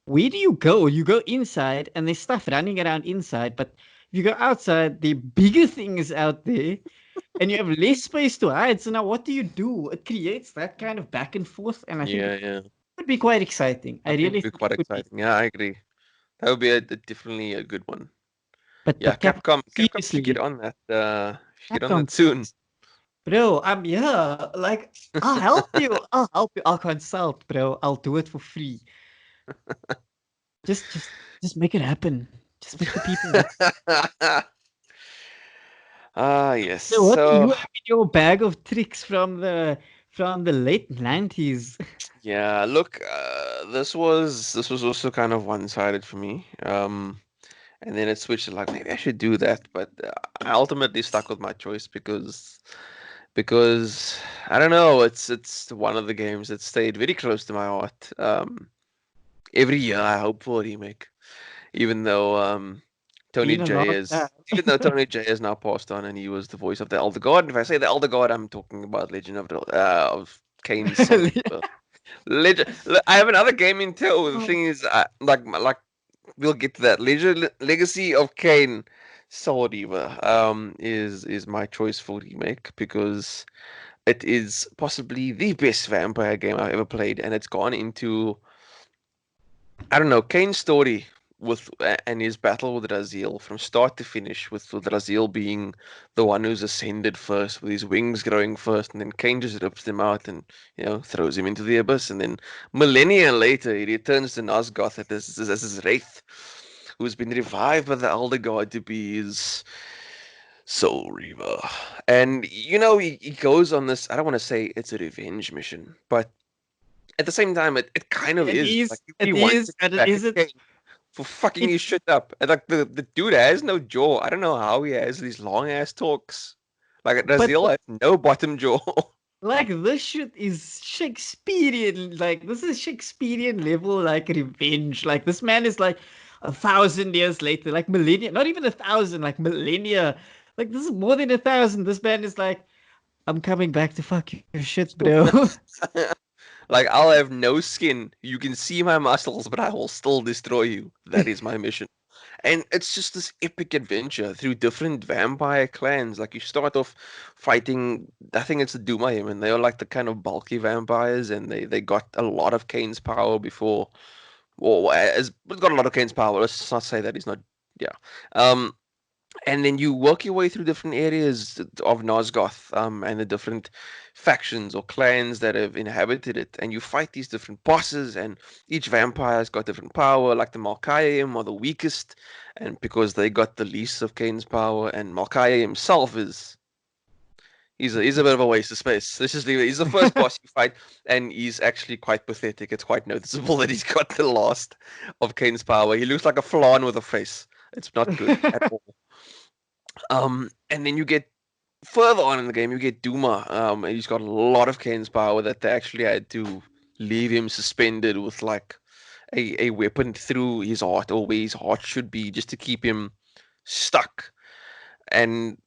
where do you go? You go inside and there's stuff running around inside, but if you go outside, the bigger things out there and you have less space to hide. So now what do? It creates that kind of back and forth. And I think Yeah, yeah. would be quite exciting. I I think really it'd be think quite it would be. exciting. Yeah, I agree. That would be definitely a good one. Yeah, But Capcom, Capcom should get seriously, on that. Should get on Capcom, that soon. bro, I'm here. Like, I'll help you. I'll help you. I'll consult, bro. I'll do it for free. Just, just, just make it happen. Just make the people happy. Ah, yes. So, what do you So have in your bag of tricks from the late 90s? yeah, look, this was also kind of one-sided for me. And then it switched to like maybe I should do that, but I ultimately stuck with my choice because I don't know, it's one of the games that stayed very close to my heart. Every year I hope for a remake, even though Been a long time. Tony J has now passed on and he was the voice of the Elder God. And if I say the Elder God, I'm talking about Legend of Kane's Soul Reaper. I have another game in tow. The Oh, thing is, like we'll get to that. Legacy of Kane Soul Reaver is my choice for remake because it is possibly the best vampire game I've ever played, and it's gone into I don't know Kane's story and his battle with Raziel from start to finish, with Raziel being the one who's ascended first, with his wings growing first, and then Kane just rips them out and throws him into the abyss, and then millennia later he returns to Nosgoth as his wraith, who's been revived by the Elder God to be his Soul Reaver, and he goes on this. I don't want to say it's a revenge mission, but at the same time, it kind of is. Like he wants to get but it back at isn't. Kane for fucking his It's shit up. And like the dude has no jaw. I don't know how he has these long ass talks. Like but Raziel has no bottom jaw. like this shit is Shakespearean. Like this is Shakespearean level like revenge. Like this man is like 1,000 years later, like millennia, not even 1,000, like millennia. Like this is more than 1,000. This man is like, I'm coming back to fuck your shit, bro. Like I'll have no skin. You can see my muscles, but I will still destroy you. That is my mission. And it's just this epic adventure through different vampire clans. Like you start off fighting, I think it's the Dumayim, and they are like the kind of bulky vampires, and they got a lot of Kane's power before. Well, as got a lot of Kane's power. Let's not say that he's not. Yeah. Um, and then you work your way through different areas of Nosgoth, and the different factions or clans that have inhabited it, and you fight these different bosses, and each vampire's got different power. Like the Malkaim are the weakest, and because they got the least of Kane's power, and Malkaia himself is he's a bit of a waste of space. Let's just leave it. He's the first boss you fight, and he's actually quite pathetic. It's quite noticeable that he's got the last of Kane's power. He looks like a flan with a face. It's not good at all. And then you get further on in the game, you get Duma. And he's got a lot of Kane's power that they actually had to leave him suspended with like a weapon through his heart, or where his heart should be, just to keep him stuck. And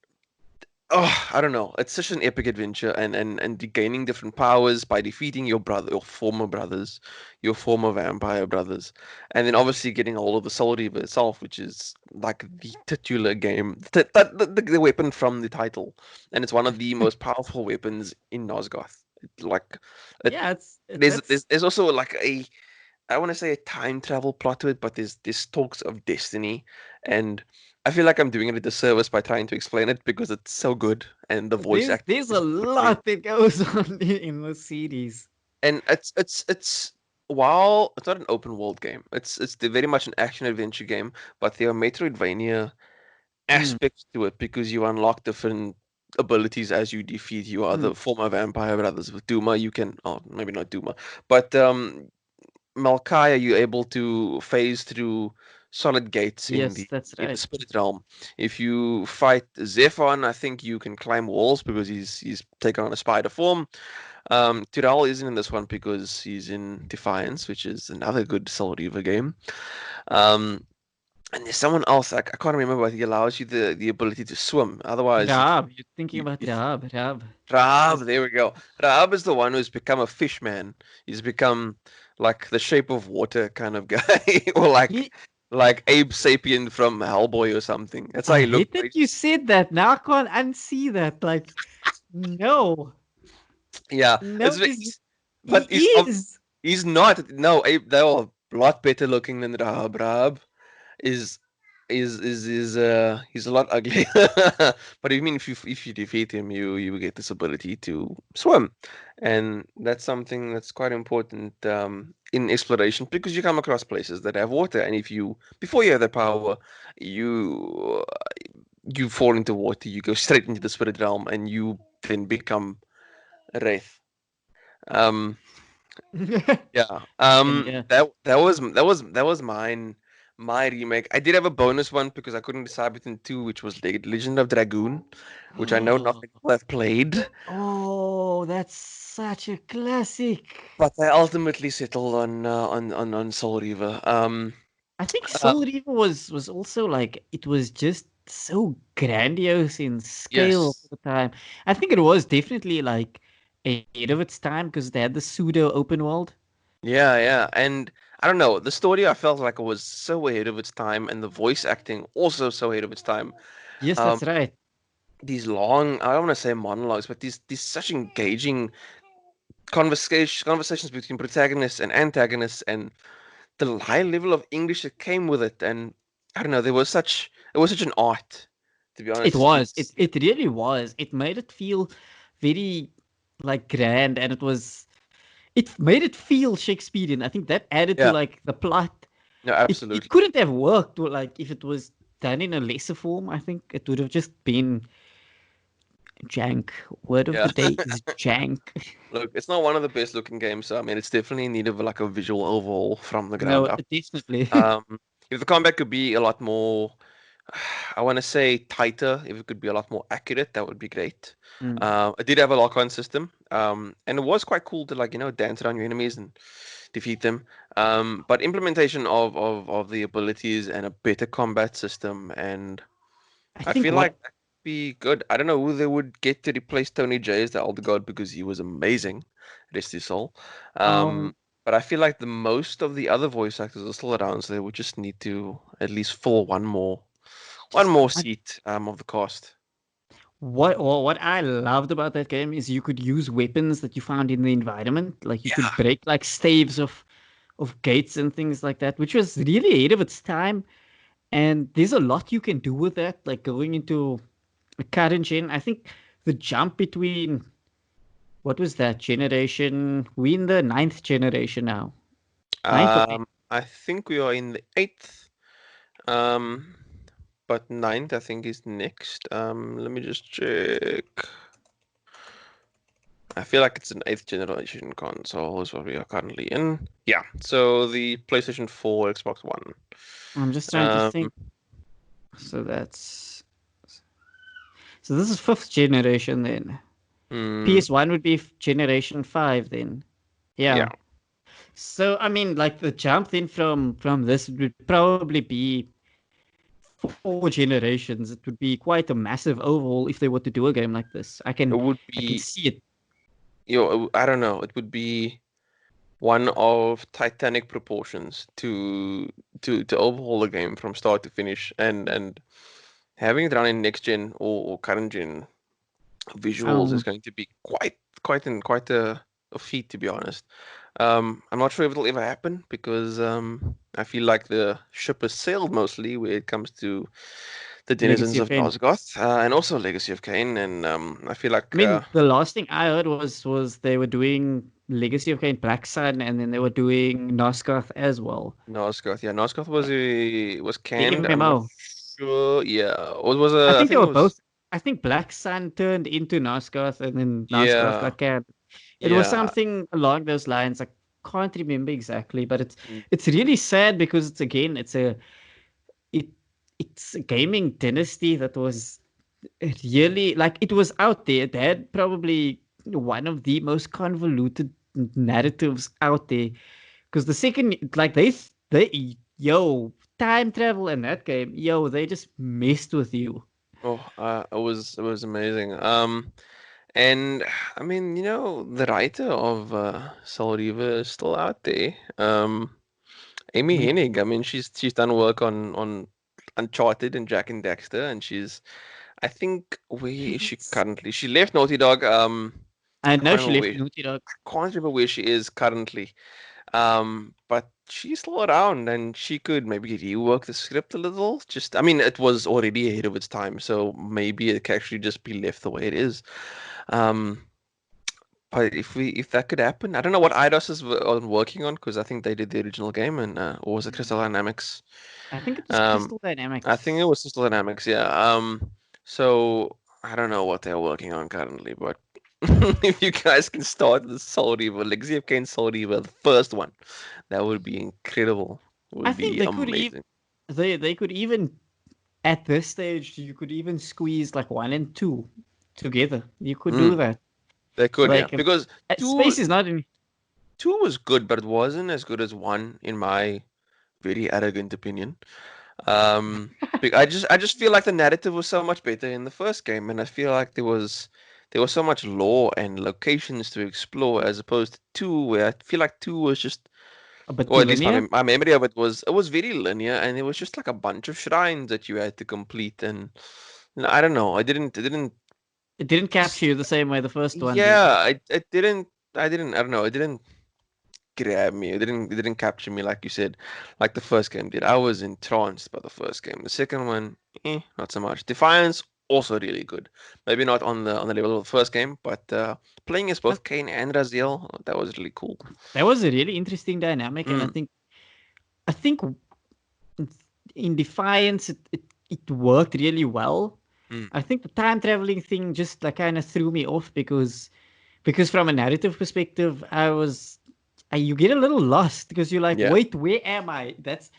I don't know. It's such an epic adventure, and gaining different powers by defeating your former brothers, your former vampire brothers, and then obviously getting hold of the Soul Reaver itself, which is like the titular game, the weapon from the title, and it's one of the most powerful weapons in Nosgoth. Like, it, Yeah, there's also like I want to say a time travel plot to it, but there's talks of destiny, and I feel like I'm doing it a disservice by trying to explain it because it's so good and the voice acting there's a is brilliant. lot that goes on in the series. And it's while it's not an open world game, it's very much an action adventure game, but there are Metroidvania Mm, aspects to it because you unlock different abilities as you defeat your mm. other former vampire brothers. With Duma, you can, oh, maybe not Duma, but Malkai, are you able to phase through solid gates in Yes, the that's in the right. spirit realm? If you fight Zephon, I think you can climb walls because he's taken on a spider form. Tyrell isn't in this one because he's in Defiance, which is another good Soul Reaver game. Um, and there's someone else I can't remember, but he allows you the ability to swim. Otherwise, Rahab, you're thinking you, about you Rahab. Rahab, there we go. Rahab is the one who's become a fish man. He's become like the shape of water kind of guy, or He, like Abe Sapien from Hellboy or something. That's how I he looked. hate that you said that. Now I can't unsee that. Like, no, Yeah, no, but he he's is. He's not. No, they're a lot better looking than Rahab. Is he's a lot ugly. But I mean, if you defeat him, you get this ability to swim, and that's something that's quite important in exploration because you come across places that have water, and if you before you have that power, you you fall into water, you go straight into the spirit realm, and you then become a wraith. Um, yeah. And yeah. That was my remake. I did have a bonus one because I couldn't decide between two, which was Legend of Dragoon, which I know not many people have played, Oh, that's such a classic. but I ultimately settled on Soul Reaver. I think Uh, Soul Reaver was also like it was just so grandiose in scale for yes. the time. I think it was definitely like ahead of its time because they had the pseudo open world. Yeah, yeah. And I don't know, the story I felt like it was so ahead of its time, and the voice acting also so ahead of its time. Yes, Um, that's right. these long, I don't want to say monologues, but these such engaging conversations between protagonists and antagonists, and the high level of English that came with it. And I don't know, it was such an art, to be It honest. was. It's It really was. It made it feel very like grand, and it made it feel Shakespearean. I think that added to yeah, like the plot. no, It absolutely. couldn't have worked like if it was done in a lesser form. I think it would have just been jank. Word of Yeah. the day is jank. Look, it's not one of the best looking games, so I mean, it's definitely in need of like a visual overhaul from the ground No, up. definitely. Um, if the combat could be a lot more, I want to say tighter, if it could be a lot more accurate, that would be great. Mm. I did have a lock-on system, and it was quite cool to like dance around your enemies and defeat them. But implementation of the abilities and a better combat system, and I I think feel like what that could be good. I don't know who they would get to replace Tony J as the Elder God because he was amazing, rest his soul. um But I feel like the most of the other voice actors are still around, so they would just need to at least fill one just more I, seat of the cast. what I loved about that game is you could use weapons that you found in the environment. Like you Yeah. could break like staves of gates and things like that, which was really ahead of its time. And there's a lot you can do with that, like going into a current gen. I think the jump between what was that generation? We in the ninth generation now. Ninth or eighth? I think we are in the eighth. Um, but ninth, I think, is next. Let me just check. I feel like it's an eighth generation console is what we are currently in. Yeah, so the PlayStation 4, Xbox One. I'm just trying to Um, think. So that's so this is fifth generation then. mm, PS1 would be generation five then. yeah, Yeah. So I mean, like the jump then from this would probably be four generations. It would be quite a massive overhaul if they were to do a game like this. it would I can be. see it. I don't know. It would be one of Titanic proportions to overhaul the game from start to finish, and having it run in next gen or current gen visuals is Um, going to be quite a feat, to be honest. I'm not sure if it'll ever happen because I feel like the ship has sailed mostly when it comes to the denizens Legacy of of Kain. Nosgoth, and also Legacy of Kain. And I feel I like mean, the last thing I heard was they were doing Legacy of Kain Black Sun, and then they were doing Nosgoth as well. Nosgoth, yeah, Nosgoth was The canned. I'm not MMO. sure. Yeah, what was I I think they think it were was. both. I think Black Sun turned into Nosgoth, and then Nosgoth Yeah, got canned. It was yeah. something along those lines. I can't remember exactly, but Mm, it's really sad because it's again it it's a gaming dynasty that was really like it was out there. They had probably one of the most convoluted narratives out there. Because the second, like they yo time travel in that game, yo they just messed with you. Oh, it was amazing. And I mean, the writer of Soul Reaver is still out there. Amy We Hennig. I mean, she's done work on Uncharted and Jack and Daxter, and I think where is she she's currently? She left Naughty Dog. I I can't know she remember left where Naughty Dog. I can't remember where she is currently. But she's still around, and she could maybe rework the script a little. I mean, it was already ahead of its time, so maybe it can actually just be left the way it is. Um, but if that could happen, I don't know what IDOS is working on, because I think they did the original game, and or was it Crystal Dynamics? I think it was Um, Crystal I think it Dynamics. was Crystal Dynamics, yeah. So I don't know what they're working on currently, but if you guys can start the Soul Reaver, Legacy of Kain Soul Reaver, the first one, that would be incredible. It I would think be they could even amazing. they could even at this stage you could even squeeze like 1 and 2 together. You could do Mm, that. they could, yeah, Like because two space is not in. two was good, but it wasn't as good as one, in my very arrogant opinion. I just feel like the narrative was so much better in the first game, and I feel like there was so much lore and locations to explore as opposed to two, where I feel like two was just, A bit or too at least my linear. my memory of it was very linear, and it was just like a bunch of shrines that you had to complete, and I don't know, I didn't, It didn't capture you the same way the first one did. yeah, I don't know, it didn't grab me. It didn't capture me like you said, like the first game did. I was entranced by the first game. The second one, not so much. Defiance also really good. Maybe not on the level of the first game, but playing as Uh, both Kane and Raziel, that was really cool. That was a really interesting dynamic, and Mm, I think in Defiance it worked really well. mm, I think the time traveling thing just like kind of threw me off because from a narrative perspective, you get a little lost because you're like, yeah, wait, where am I? That's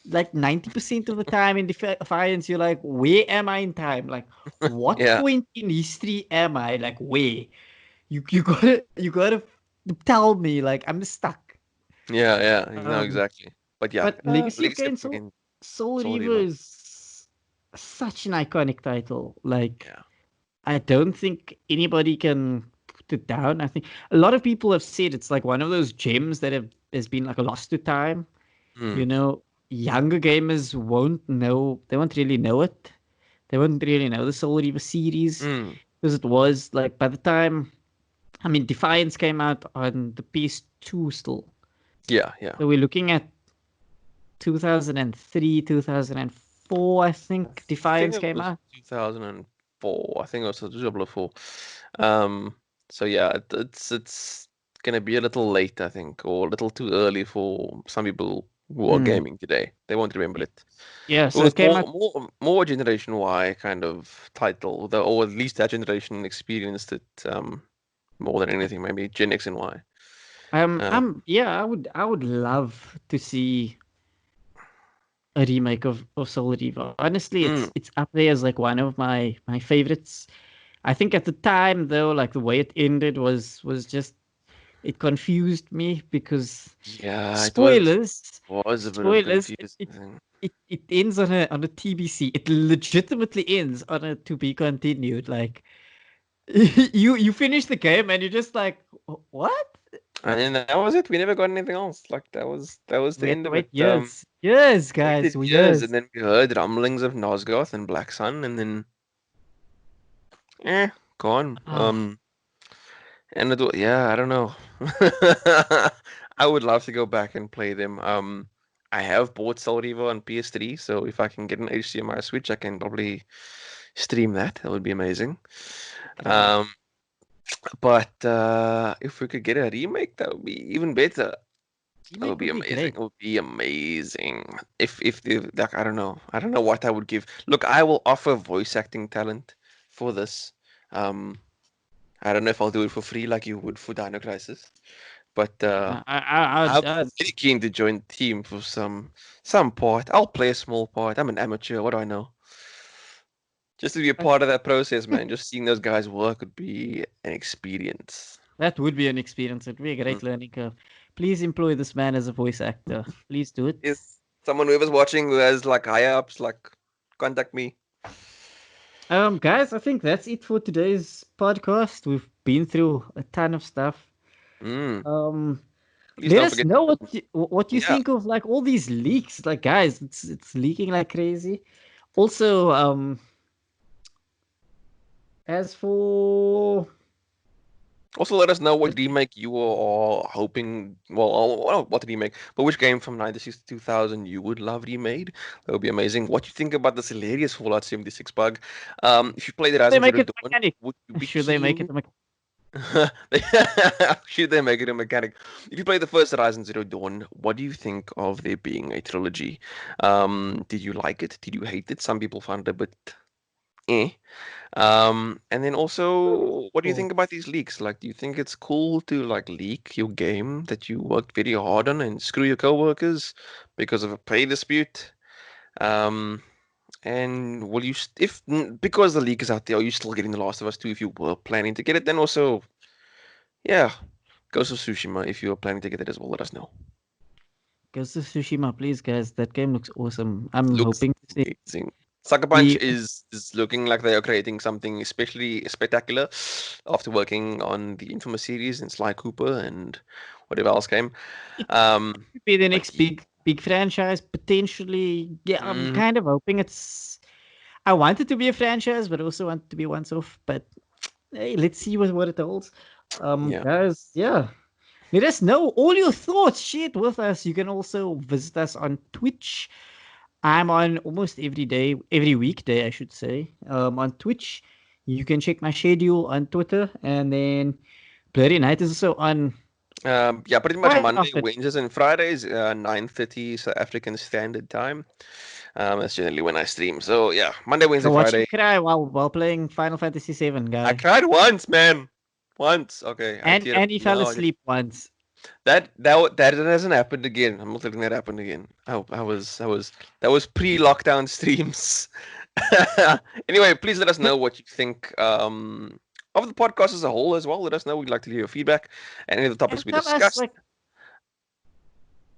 like 90% of the time in Defiance, you're like, where am I in time? Like, what yeah, point in history am I? Like, where? You gotta tell me. Like, I'm stuck. yeah, yeah. No, Um, exactly. But yeah, but Legacy of Legacy Kain of Kain, Soul Soul Reaver Reaver. is such an iconic title. Like, Yeah. I don't think anybody can put it down. I think a lot of people have said it's like one of those gems that has been like lost to time. You Mm, know, younger gamers won't know. They won't really know it. They won't really know the Soul Reaver series mm. because it was like by the time. I mean, Defiance came out on the PS2 still. Yeah, yeah. So we're looking at 2003, 2004, I I think think Defiance it came was out. 2004. I think it was 2004. Um, so yeah, it's gonna be a little late, I think, or a little too early for some people who are Mm. gaming today. They won't remember Y- it. Yeah, It so was it came out. more Generation Y kind of title, or at least that generation experienced it more than anything. Maybe Gen X and Y. Um, Yeah, I would love to see a remake of Soul Reaver. Honestly, mm, it's up there as like one of my favorites. I think at the time though, like the way it ended was just it confused me because yeah, it spoilers, was a bit of a spoilers. confusing thing. It ends on a TBC. It legitimately ends on a to be continued. Like you finish the game and you're just like, what? And then that was it. We never got anything else. Like that was the We had end to of it. wait years, years, guys, Waited years, and years. then we heard rumblings of Nosgoth and Black Sun, and then gone. Ah, And yeah, I don't know. I would love to go back and play them. I have bought Soul Reaver on PS3, so if I can get an HDMI switch, I can probably stream that. That would be amazing. okay. Um, but if we could get a remake, that would be even better. That would Remake be would be amazing. great. It would be amazing. If the like, I don't know. I don't know what I would give. Look, I will offer voice acting talent for this. Um, I don't know if I'll do it for free like you would for Dino Crisis, but I'm I'd very keen to join the team for some part. I'll play a small part. I'm an amateur. What do I know? Just to be a I- part of that process, man. Just seeing those guys work would be an experience. that would be an experience. It'd be a Mm. great learning curve. Please employ this man as a voice actor. Please do it. Is someone whoever's watching who has like higher ups, like contact me. Guys, I think that's it for today's podcast. We've been through a ton of stuff. Mm. Um, Please let don't us forget. know what you Yeah. think of like all these leaks. Like, guys, it's leaking like crazy. Also, as for Also, let us know what Just remake you are hoping. Well, what remake, but which game from 96 to 2000 you would love remade. That would be amazing. What you think about this hilarious Fallout 76 bug? If you played the they Horizon make Zero it Dawn, mechanic. would you be Should they make it keen? a mechanic? Should they make it a mechanic? If you play the first Horizon Zero Dawn, what do you think of there being a trilogy? Did you like it? Did you hate it? Some people found it a bit eh. And then also, what do you Oh, think about these leaks? Like, do you think it's cool to like leak your game that you worked very hard on and screw your coworkers because of a pay dispute? Um, and will you, because the leak is out there, are you still getting The Last of Us 2 if you were planning to get it? Then also, yeah, Ghost of Tsushima, if you were planning to get it as well, let us know. Ghost of Tsushima, please, guys. That game looks awesome. I'm Looks hoping to see amazing. Sucker Punch the. is looking like they are creating something especially spectacular after working on the Infamous series and Sly Cooper and whatever else came. It Um, could be the but next big franchise potentially. Yeah, I'm mm, kind of hoping it's. I want it to be a franchise, but also want it to be once off. But hey, let's see what it holds. yeah, Guys, yeah. Let us know all your thoughts. Share it with us. You can also visit us on Twitch. I'm on almost every day, every weekday, I should say, on Twitch. You can check my schedule on Twitter, and then Bloody Night is also on yeah, pretty much quite Monday, often. Wednesdays, and Fridays, 9:30 South African Standard Time. That's generally when I stream. So yeah, Monday, Wednesday, So watch you Friday. cry while playing Final Fantasy VII, I guy. cried once, man. Once. Okay, I teared up. And he fell No, asleep once. that hasn't happened again. I'm not letting that happen again. That was pre-lockdown streams. Anyway, please let us know what you think of the podcast as a whole as well. Let us know. We'd like to hear your feedback and any of the topics And we tell us discussed. like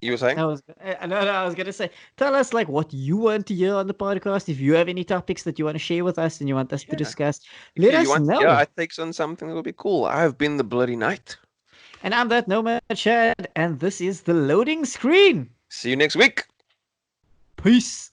You were saying? I was gonna say, tell us like what you want to hear on the podcast. If you have any topics that you want to share with us and you want us to Yeah. discuss, If let you us want to hear know. our takes on something, that would be cool. I've been the Bloody Knight. And I'm that Nomad Chad, and this is the loading screen. See you next week. Peace.